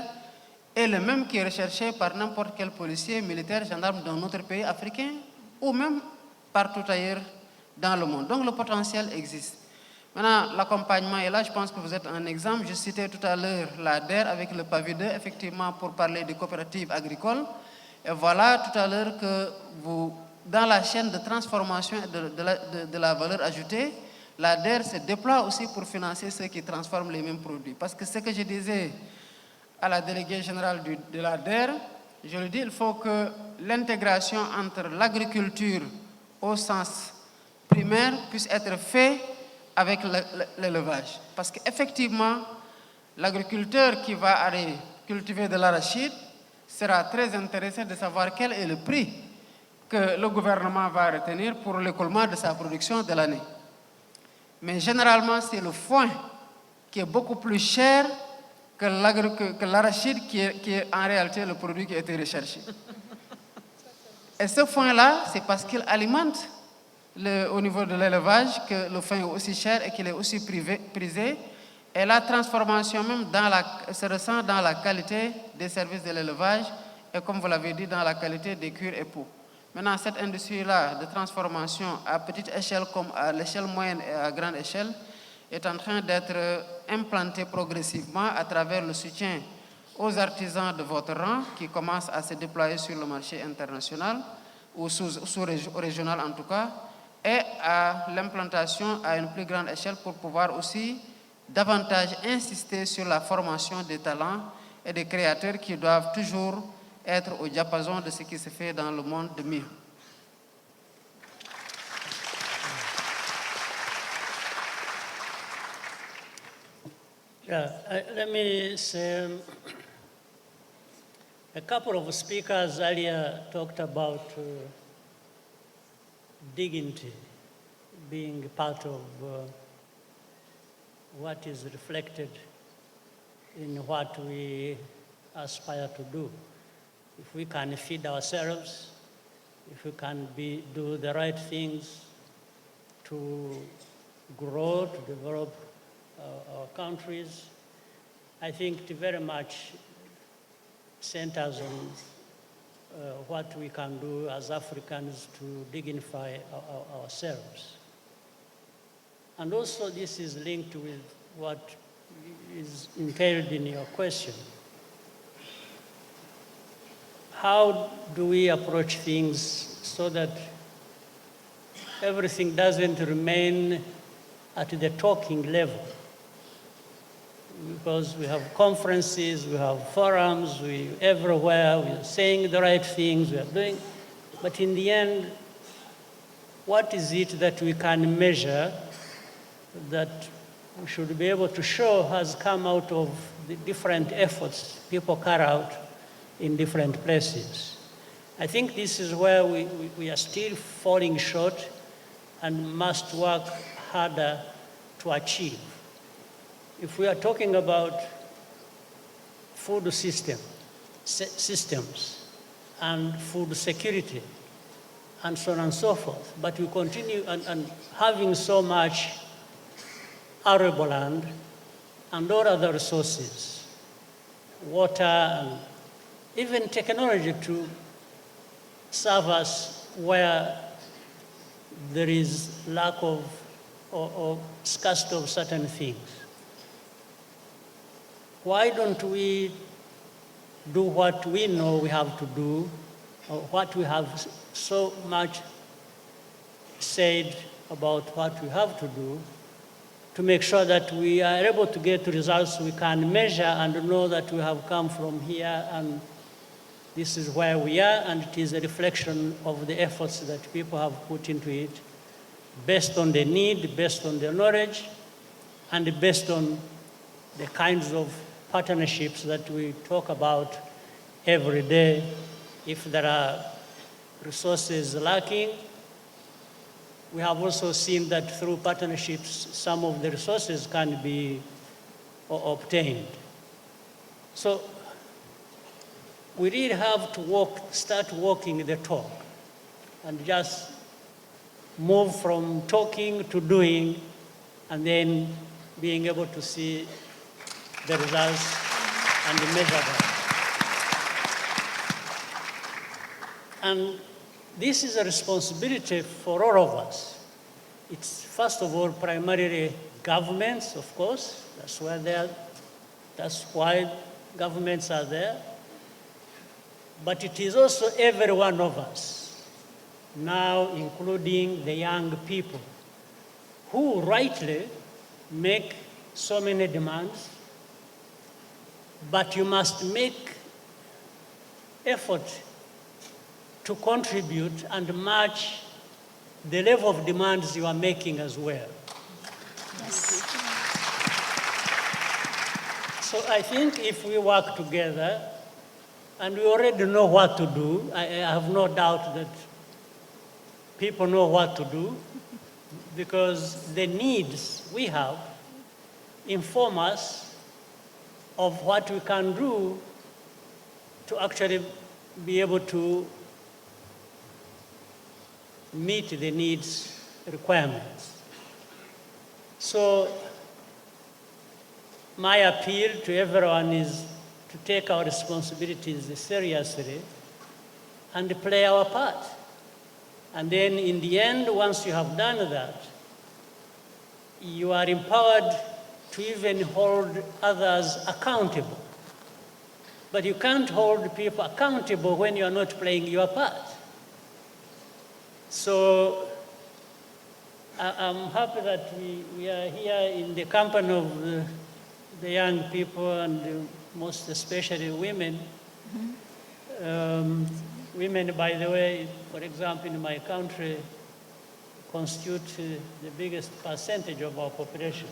Speaker 3: est le même qui est recherché par n'importe quel policier, militaire, gendarme d'un autre pays africain ou même partout ailleurs dans le monde. Donc le potentiel existe. Maintenant, l'accompagnement est là, je pense que vous êtes un exemple. Je citais tout à l'heure la DER avec le PAVI 2, effectivement pour parler des coopératives agricoles. Et voilà tout à l'heure que vous, dans la chaîne de transformation de la valeur ajoutée, la DER se déploie aussi pour financer ceux qui transforment les mêmes produits. Parce que ce que je disais à la déléguée générale de la DER, je le dis, il faut que l'intégration entre l'agriculture au sens primaire puisse être faite avec l'élevage. Parce qu'effectivement, l'agriculteur qui va aller cultiver de l'arachide sera très intéressé de savoir quel est le prix que le gouvernement va retenir pour l'écoulement de sa production de l'année. Mais généralement, c'est le foin qui est beaucoup plus cher que l'arachide qui est en réalité le produit qui a été recherché. Et ce foin-là, c'est parce qu'il alimente au niveau de l'élevage que le foin est aussi cher et qu'il est aussi prisé. Et la transformation même se ressent dans la qualité des services de l'élevage et, comme vous l'avez dit, dans la qualité des cuirs et peaux. Maintenant, cette industrie-là de transformation à petite échelle comme à l'échelle moyenne et à grande échelle est en train d'être implantée progressivement à travers le soutien aux artisans de votre rang qui commencent à se déployer sur le marché international ou sous-régional en tout cas, et à l'implantation à une plus grande échelle pour pouvoir aussi davantage insister sur la formation des talents et des créateurs qui doivent toujours être au diapason de ce qui se fait dans le monde de mieux.
Speaker 5: Let me say, a couple of speakers earlier talked about dignity being part of what is reflected in what we aspire to do. If we can feed ourselves, if we can do the right things to grow, to develop our countries, I think it very much centers on what we can do as Africans to dignify ourselves. And also this is linked with what is entailed in your question. How do we approach things so that everything doesn't remain at the talking level? Because we have conferences, we have forums, everywhere, we are saying the right things, we are doing, but in the end, what is it that we can measure that we should be able to show has come out of the different efforts people carry out in different places? I think this is where we are still falling short and must work harder to achieve. If we are talking about food systems and food security and so on and so forth, but we continue and having so much arable land and all other resources, water and even technology to serve us where there is lack of or scarcity of certain things. Why don't we do what we know we have to do, or what we have so much said about what we have to do, to make sure that we are able to get results we can measure and know that we have come from here and this is where we are, and it is a reflection of the efforts that people have put into it, based on the need, based on the knowledge, and based on the kinds of partnerships that we talk about every day. If there are resources lacking, we have also seen that through partnerships, some of the resources can be obtained. So we really have to start walking the talk and just move from talking to doing, and then being able to see the results and measure them. And this is a responsibility for all of us. It's first of all primarily governments, of course. That's why governments are there. But it is also every one of us, now including the young people, who rightly make so many demands, but you must make effort to contribute and match the level of demands you are making as well.
Speaker 2: Yes.
Speaker 5: So I think if we work together, and we already know what to do, I have no doubt that people know what to do, because the needs we have inform us of what we can do to actually be able to meet the needs requirements. So my appeal to everyone is to take our responsibilities seriously and play our part. And then in the end, once you have done that, you are empowered to even hold others accountable. But you can't hold people accountable when you are not playing your part. So I'm happy that we are here in the company of the young people, and most especially women. Women, by the way, for example, in my country, constitute the biggest percentage of our population.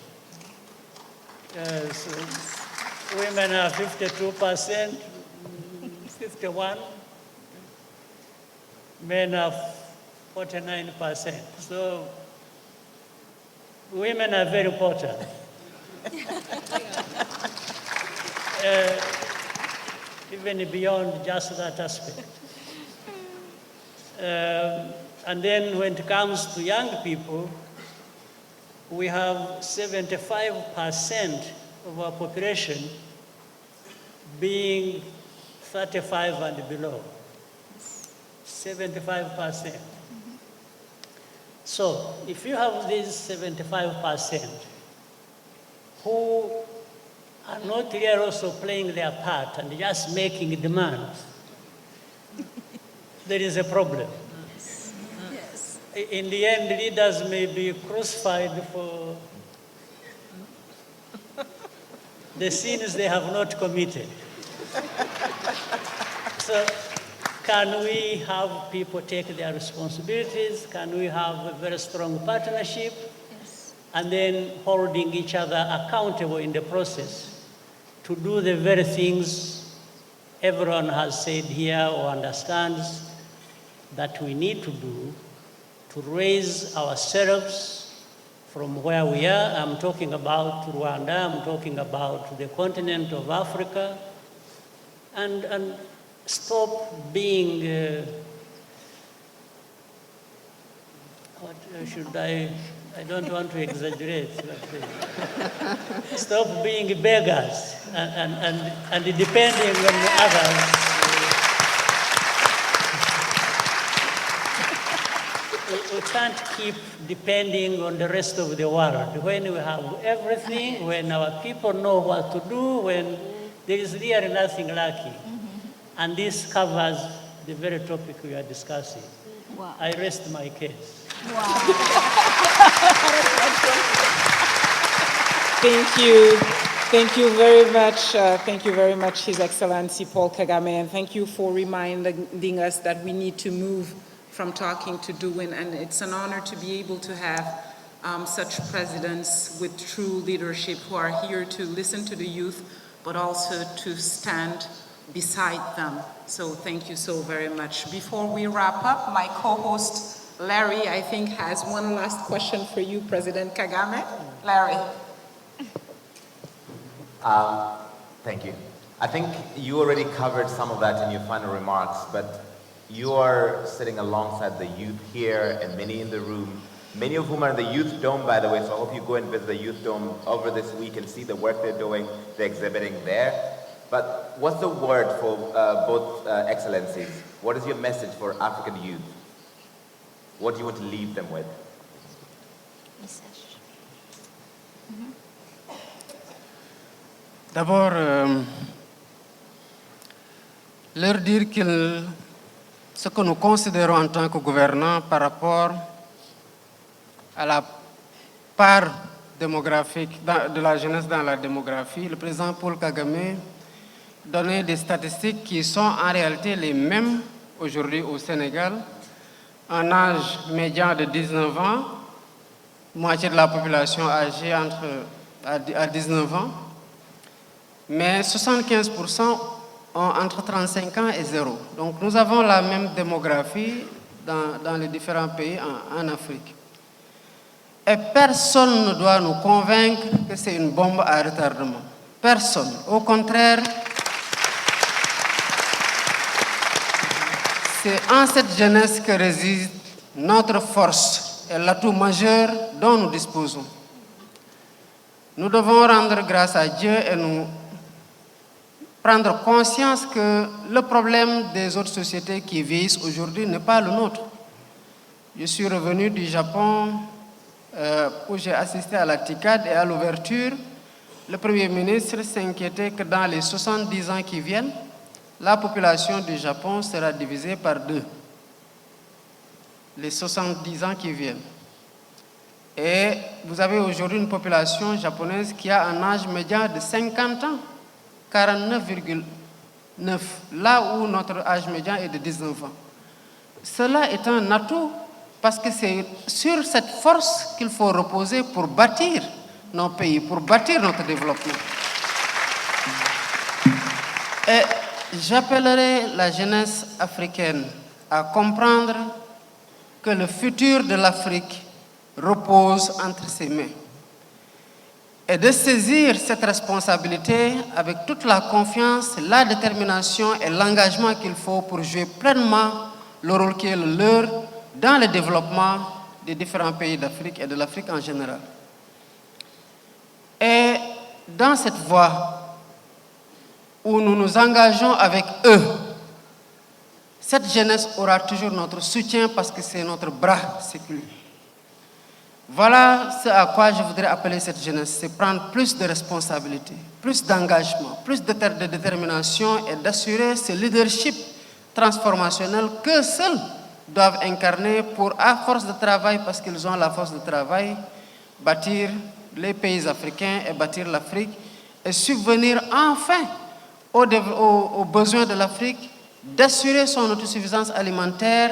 Speaker 5: So women are 52%, 51%. Men are 49%. So women are very important. Even beyond just that aspect. And then when it comes to young people, we have 75% of our population being 35 and below. 75%. So if you have these 75% who are not really also playing their part and just making demands, there is a problem.
Speaker 2: Yes.
Speaker 5: In the end, leaders may be crucified for the sins they have not committed. So can we have people take their responsibilities? Can we have a very strong partnership?
Speaker 2: Yes.
Speaker 5: And then holding each other accountable in the process to do the very things everyone has said here or understands that we need to do to raise ourselves from where we are. I'm talking about Rwanda, I'm talking about the continent of Africa, and stop being, I don't want to exaggerate, but stop being beggars and depending on others. We can't keep depending on the rest of the world. When we have everything, when our people know what to do, when there is really nothing lacking. And this covers the very topic we are discussing.
Speaker 2: Wow.
Speaker 5: I rest my case.
Speaker 2: Wow.
Speaker 1: Thank you. Thank you very much. Thank you very much, His Excellency Paul Kagame, and thank you for reminding us that we need to move from talking to doing, and it's an honor to be able to have such presidents with true leadership who are here to listen to the youth, but also to stand beside them. So thank you so very much. Before we wrap up, my co-host Larry, I think, has one last question for you, President Kagame. Larry.
Speaker 9: Thank you. I think you already covered some of that in your final remarks, but you are sitting alongside the youth here and many in the room, many of whom are in the Youth Dome, by the way, so I hope you go and visit the Youth Dome over this week and see the work they're doing, they're exhibiting there. But what's the word for both excellencies? What is your message for African youth? What do you want to leave them with?
Speaker 3: D'abord, leur dire que ce que nous considérons en tant que gouvernants par rapport à la part démographique de la jeunesse dans la démographie, le président Paul Kagame donnait des statistiques qui sont en réalité les mêmes aujourd'hui au Sénégal. Un âge médian de 19 ans, moitié de la population âgée à 19 ans, mais 75% ont entre 35 ans et 0. Donc nous avons la même démographie dans les différents pays en Afrique. Et personne ne doit nous convaincre que c'est une bombe à retardement. Personne. Au contraire, c'est en cette jeunesse que réside notre force et l'atout majeur dont nous disposons. Nous devons rendre grâce à Dieu et nous prendre conscience que le problème des autres sociétés qui vieillissent aujourd'hui n'est pas le nôtre. Je suis revenu du Japon où j'ai assisté à la TICAD et à l'ouverture. Le Premier ministre s'inquiétait que dans les 70 ans qui viennent, la population du Japon sera divisée par 2. Les 70 ans qui viennent. Et vous avez aujourd'hui une population japonaise qui a un âge médian de 50 ans, 49,9, là où notre âge médian est de 19 ans. Cela est un atout parce que c'est sur cette force qu'il faut reposer pour bâtir nos pays, pour bâtir notre développement. Et j'appellerai la jeunesse africaine à comprendre que le futur de l'Afrique repose entre ses mains et de saisir cette responsabilité avec toute la confiance, la détermination et l'engagement qu'il faut pour jouer pleinement le rôle qui est le leur dans le développement des différents pays d'Afrique et de l'Afrique en général. Et dans cette voie où nous nous engageons avec eux, cette jeunesse aura toujours notre soutien parce que c'est notre bras séculaire. Voilà ce à quoi je voudrais appeler cette jeunesse, c'est prendre plus de responsabilités, plus d'engagement, plus de détermination et d'assurer ce leadership transformationnel que seuls doivent incarner pour, à force de travail, parce qu'ils ont la force de travail, bâtir les pays africains et bâtir l'Afrique et subvenir enfin aux besoins de l'Afrique, d'assurer son autosuffisance alimentaire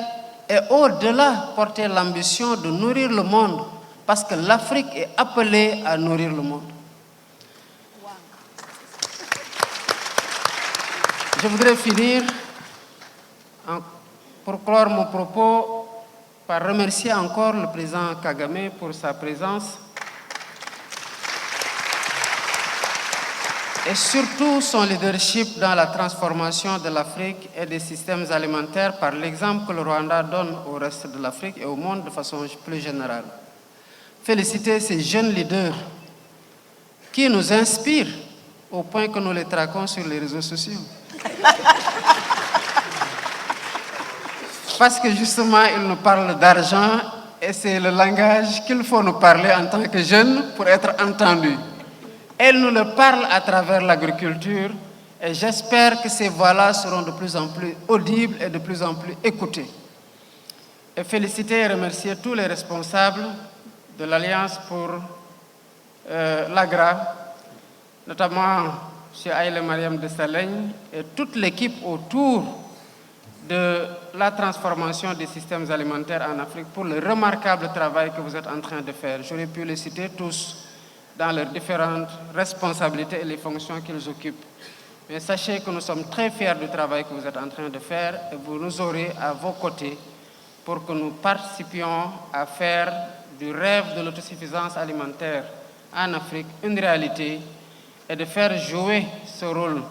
Speaker 3: et au-delà porter l'ambition de nourrir le monde parce que l'Afrique est appelée à nourrir le monde. Je voudrais finir pour clore mon propos par remercier encore le président Kagame pour sa présence et surtout son leadership dans la transformation de l'Afrique et des systèmes alimentaires par l'exemple que le Rwanda donne au reste de l'Afrique et au monde de façon plus générale. Féliciter ces jeunes leaders qui nous inspirent au point que nous les traquons sur les réseaux sociaux. Parce que justement, ils nous parlent d'argent et c'est le langage qu'il faut nous parler en tant que jeunes pour être entendus. Elle nous le parle à travers l'agriculture et j'espère que ces voix-là seront de plus en plus audibles et de plus en plus écoutées. Et féliciter et remercier tous les responsables de l'Alliance pour l'AGRA, notamment M. Haïlé Mariam Desalegn et toute l'équipe autour de la transformation des systèmes alimentaires en Afrique pour le remarquable travail que vous êtes en train de faire. J'aurais pu les citer tous dans leurs différentes responsabilités et les fonctions qu'ils occupent. Mais sachez que nous sommes très fiers du travail que vous êtes en train de faire et vous nous aurez à vos côtés pour que nous participions à faire du rêve de l'autosuffisance alimentaire en Afrique une réalité et de faire jouer ce rôle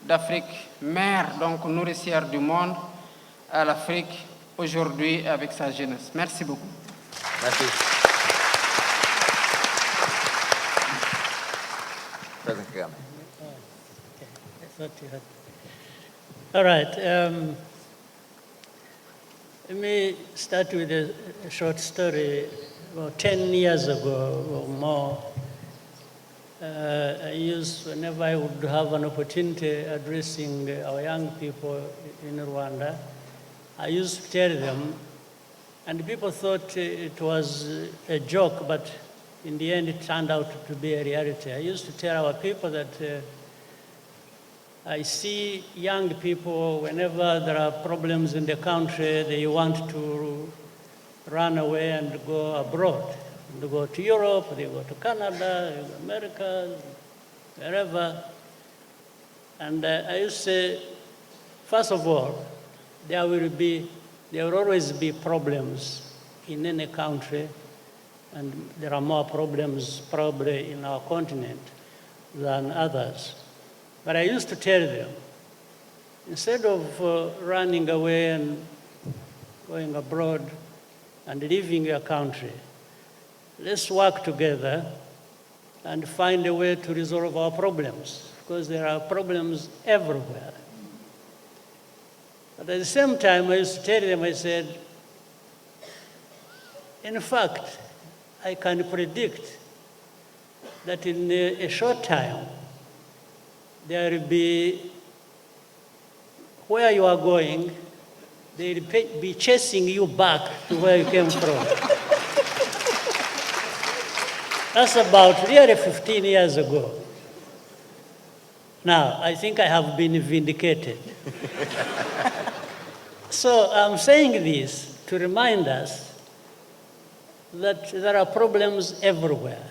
Speaker 3: d'Afrique mère, donc nourricière du monde, à l'Afrique aujourd'hui avec sa jeunesse. Merci beaucoup.
Speaker 9: Merci. President Kagame.
Speaker 5: Okay. I thought you had. All right. Let me start with a short story. About 10 years ago or more, whenever I would have an opportunity addressing our young people in Rwanda, I used to tell them, and people thought it was a joke, but in the end it turned out to be a reality. I used to tell our people that I see young people, whenever there are problems in the country, they want to run away and go abroad. They go to Europe, they go to Canada, they go to America, wherever. And I used to say, first of all, there will always be problems in any country, and there are more problems probably in our continent than others. But I used to tell them, instead of running away and going abroad and leaving your country, let's work together and find a way to resolve our problems, because there are problems everywhere. But at the same time, I used to tell them, I said, in fact, I can predict that in a short time, there will be, where you are going, they will be chasing you back to where you came from. That's about nearly 15 years ago. Now, I think I have been vindicated. So I'm saying this to remind us that there are problems everywhere.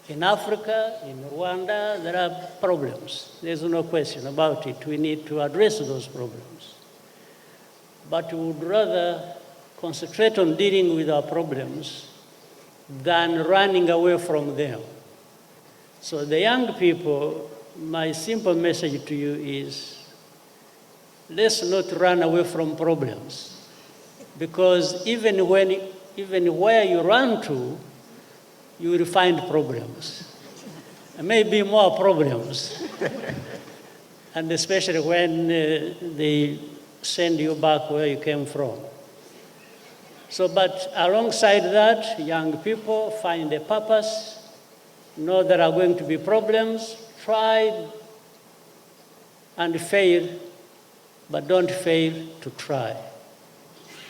Speaker 5: In Africa, in Rwanda, there are problems. There's no question about it. We need to address those problems. But we would rather concentrate on dealing with our problems than running away from them. So the young people, my simple message to you is, let's not run away from problems. Because even where you run to, you will find problems. Maybe more problems. And especially when they send you back where you came from. So, but alongside that, young people find a purpose, know there are going to be problems, try and fail, but don't fail to try.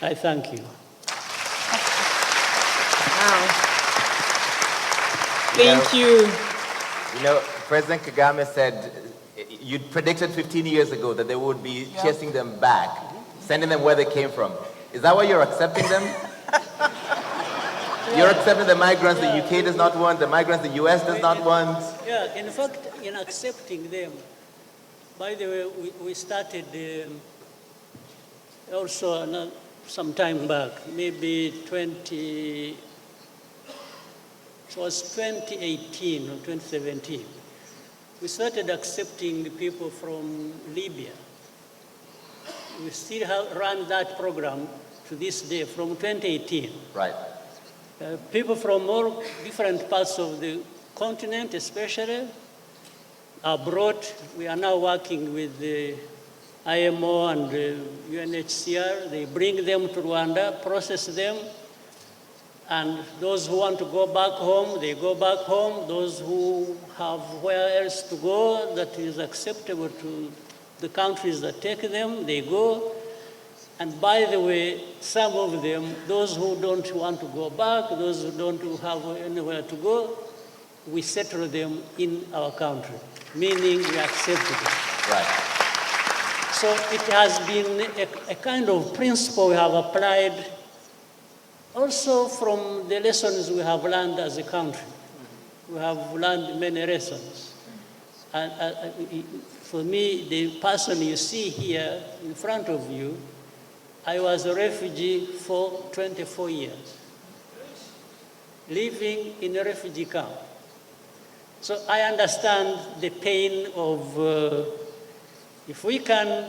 Speaker 5: I thank you.
Speaker 1: Wow. Thank you.
Speaker 9: You know, President Kagame said, you predicted 15 years ago that they would be chasing them back, sending them where they came from. Is that why you're accepting them? You're accepting the migrants the UK does not want, the migrants the US does not want?
Speaker 5: Yeah, in fact, in accepting them, by the way, we started also some time back, maybe it was 2018 or 2017. We started accepting the people from Libya. We still run that program to this day from 2018.
Speaker 9: Right.
Speaker 5: People from all different parts of the continent, especially, are brought. We are now working with the IMO and the UNHCR. They bring them to Rwanda, process them, and those who want to go back home, they go back home. Those who have where else to go that is acceptable to the countries that take them, they go. And by the way, some of them, those who don't want to go back, those who don't have anywhere to go, we settle them in our country, meaning we accept them.
Speaker 9: Right.
Speaker 5: So it has been a kind of principle we have applied also from the lessons we have learned as a country. We have learned many lessons. And for me, the person you see here in front of you I was a refugee for 24 years, living in a refugee camp. So I understand the pain of if we can,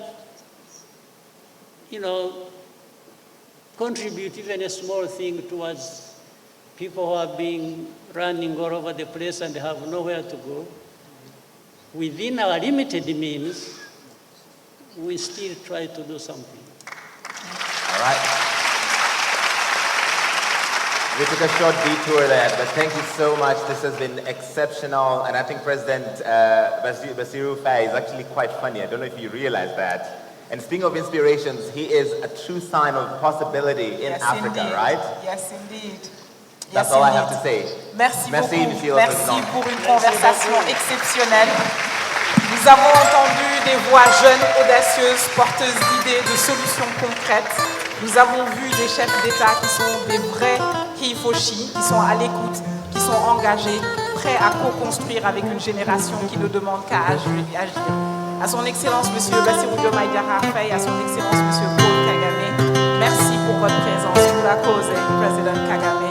Speaker 5: contribute even a small thing towards people who are being running all over the place and have nowhere to go. Within our limited means, we still try to do something.
Speaker 9: All right. We took a short detour there, but thank you so much. This has been exceptional, and I think President Bassirou Faye is actually quite funny. I don't know if you realize that. And speaking of inspirations, he is a true sign of possibility in Africa,
Speaker 1: indeed.
Speaker 9: right?
Speaker 1: Yes, indeed.
Speaker 9: That's all I have to say.
Speaker 1: Merci beaucoup.
Speaker 9: Monsieur le
Speaker 1: Merci
Speaker 9: Président.
Speaker 1: pour une conversation exceptionnelle. Nous avons entendu des voix jeunes, audacieuses, porteuses d'idées, de solutions concrètes. Nous avons vu des chefs d'État qui sont des vrais Hifoshi, qui sont à l'écoute, qui sont engagés, prêts à co-construire avec une génération qui ne demande qu'à agir. À son Excellence, Monsieur Bassirou Diomaye Diakhar Faye, à son Excellence, Monsieur Paul Kagame, merci pour votre présence. Pour la cause, Président Kagame.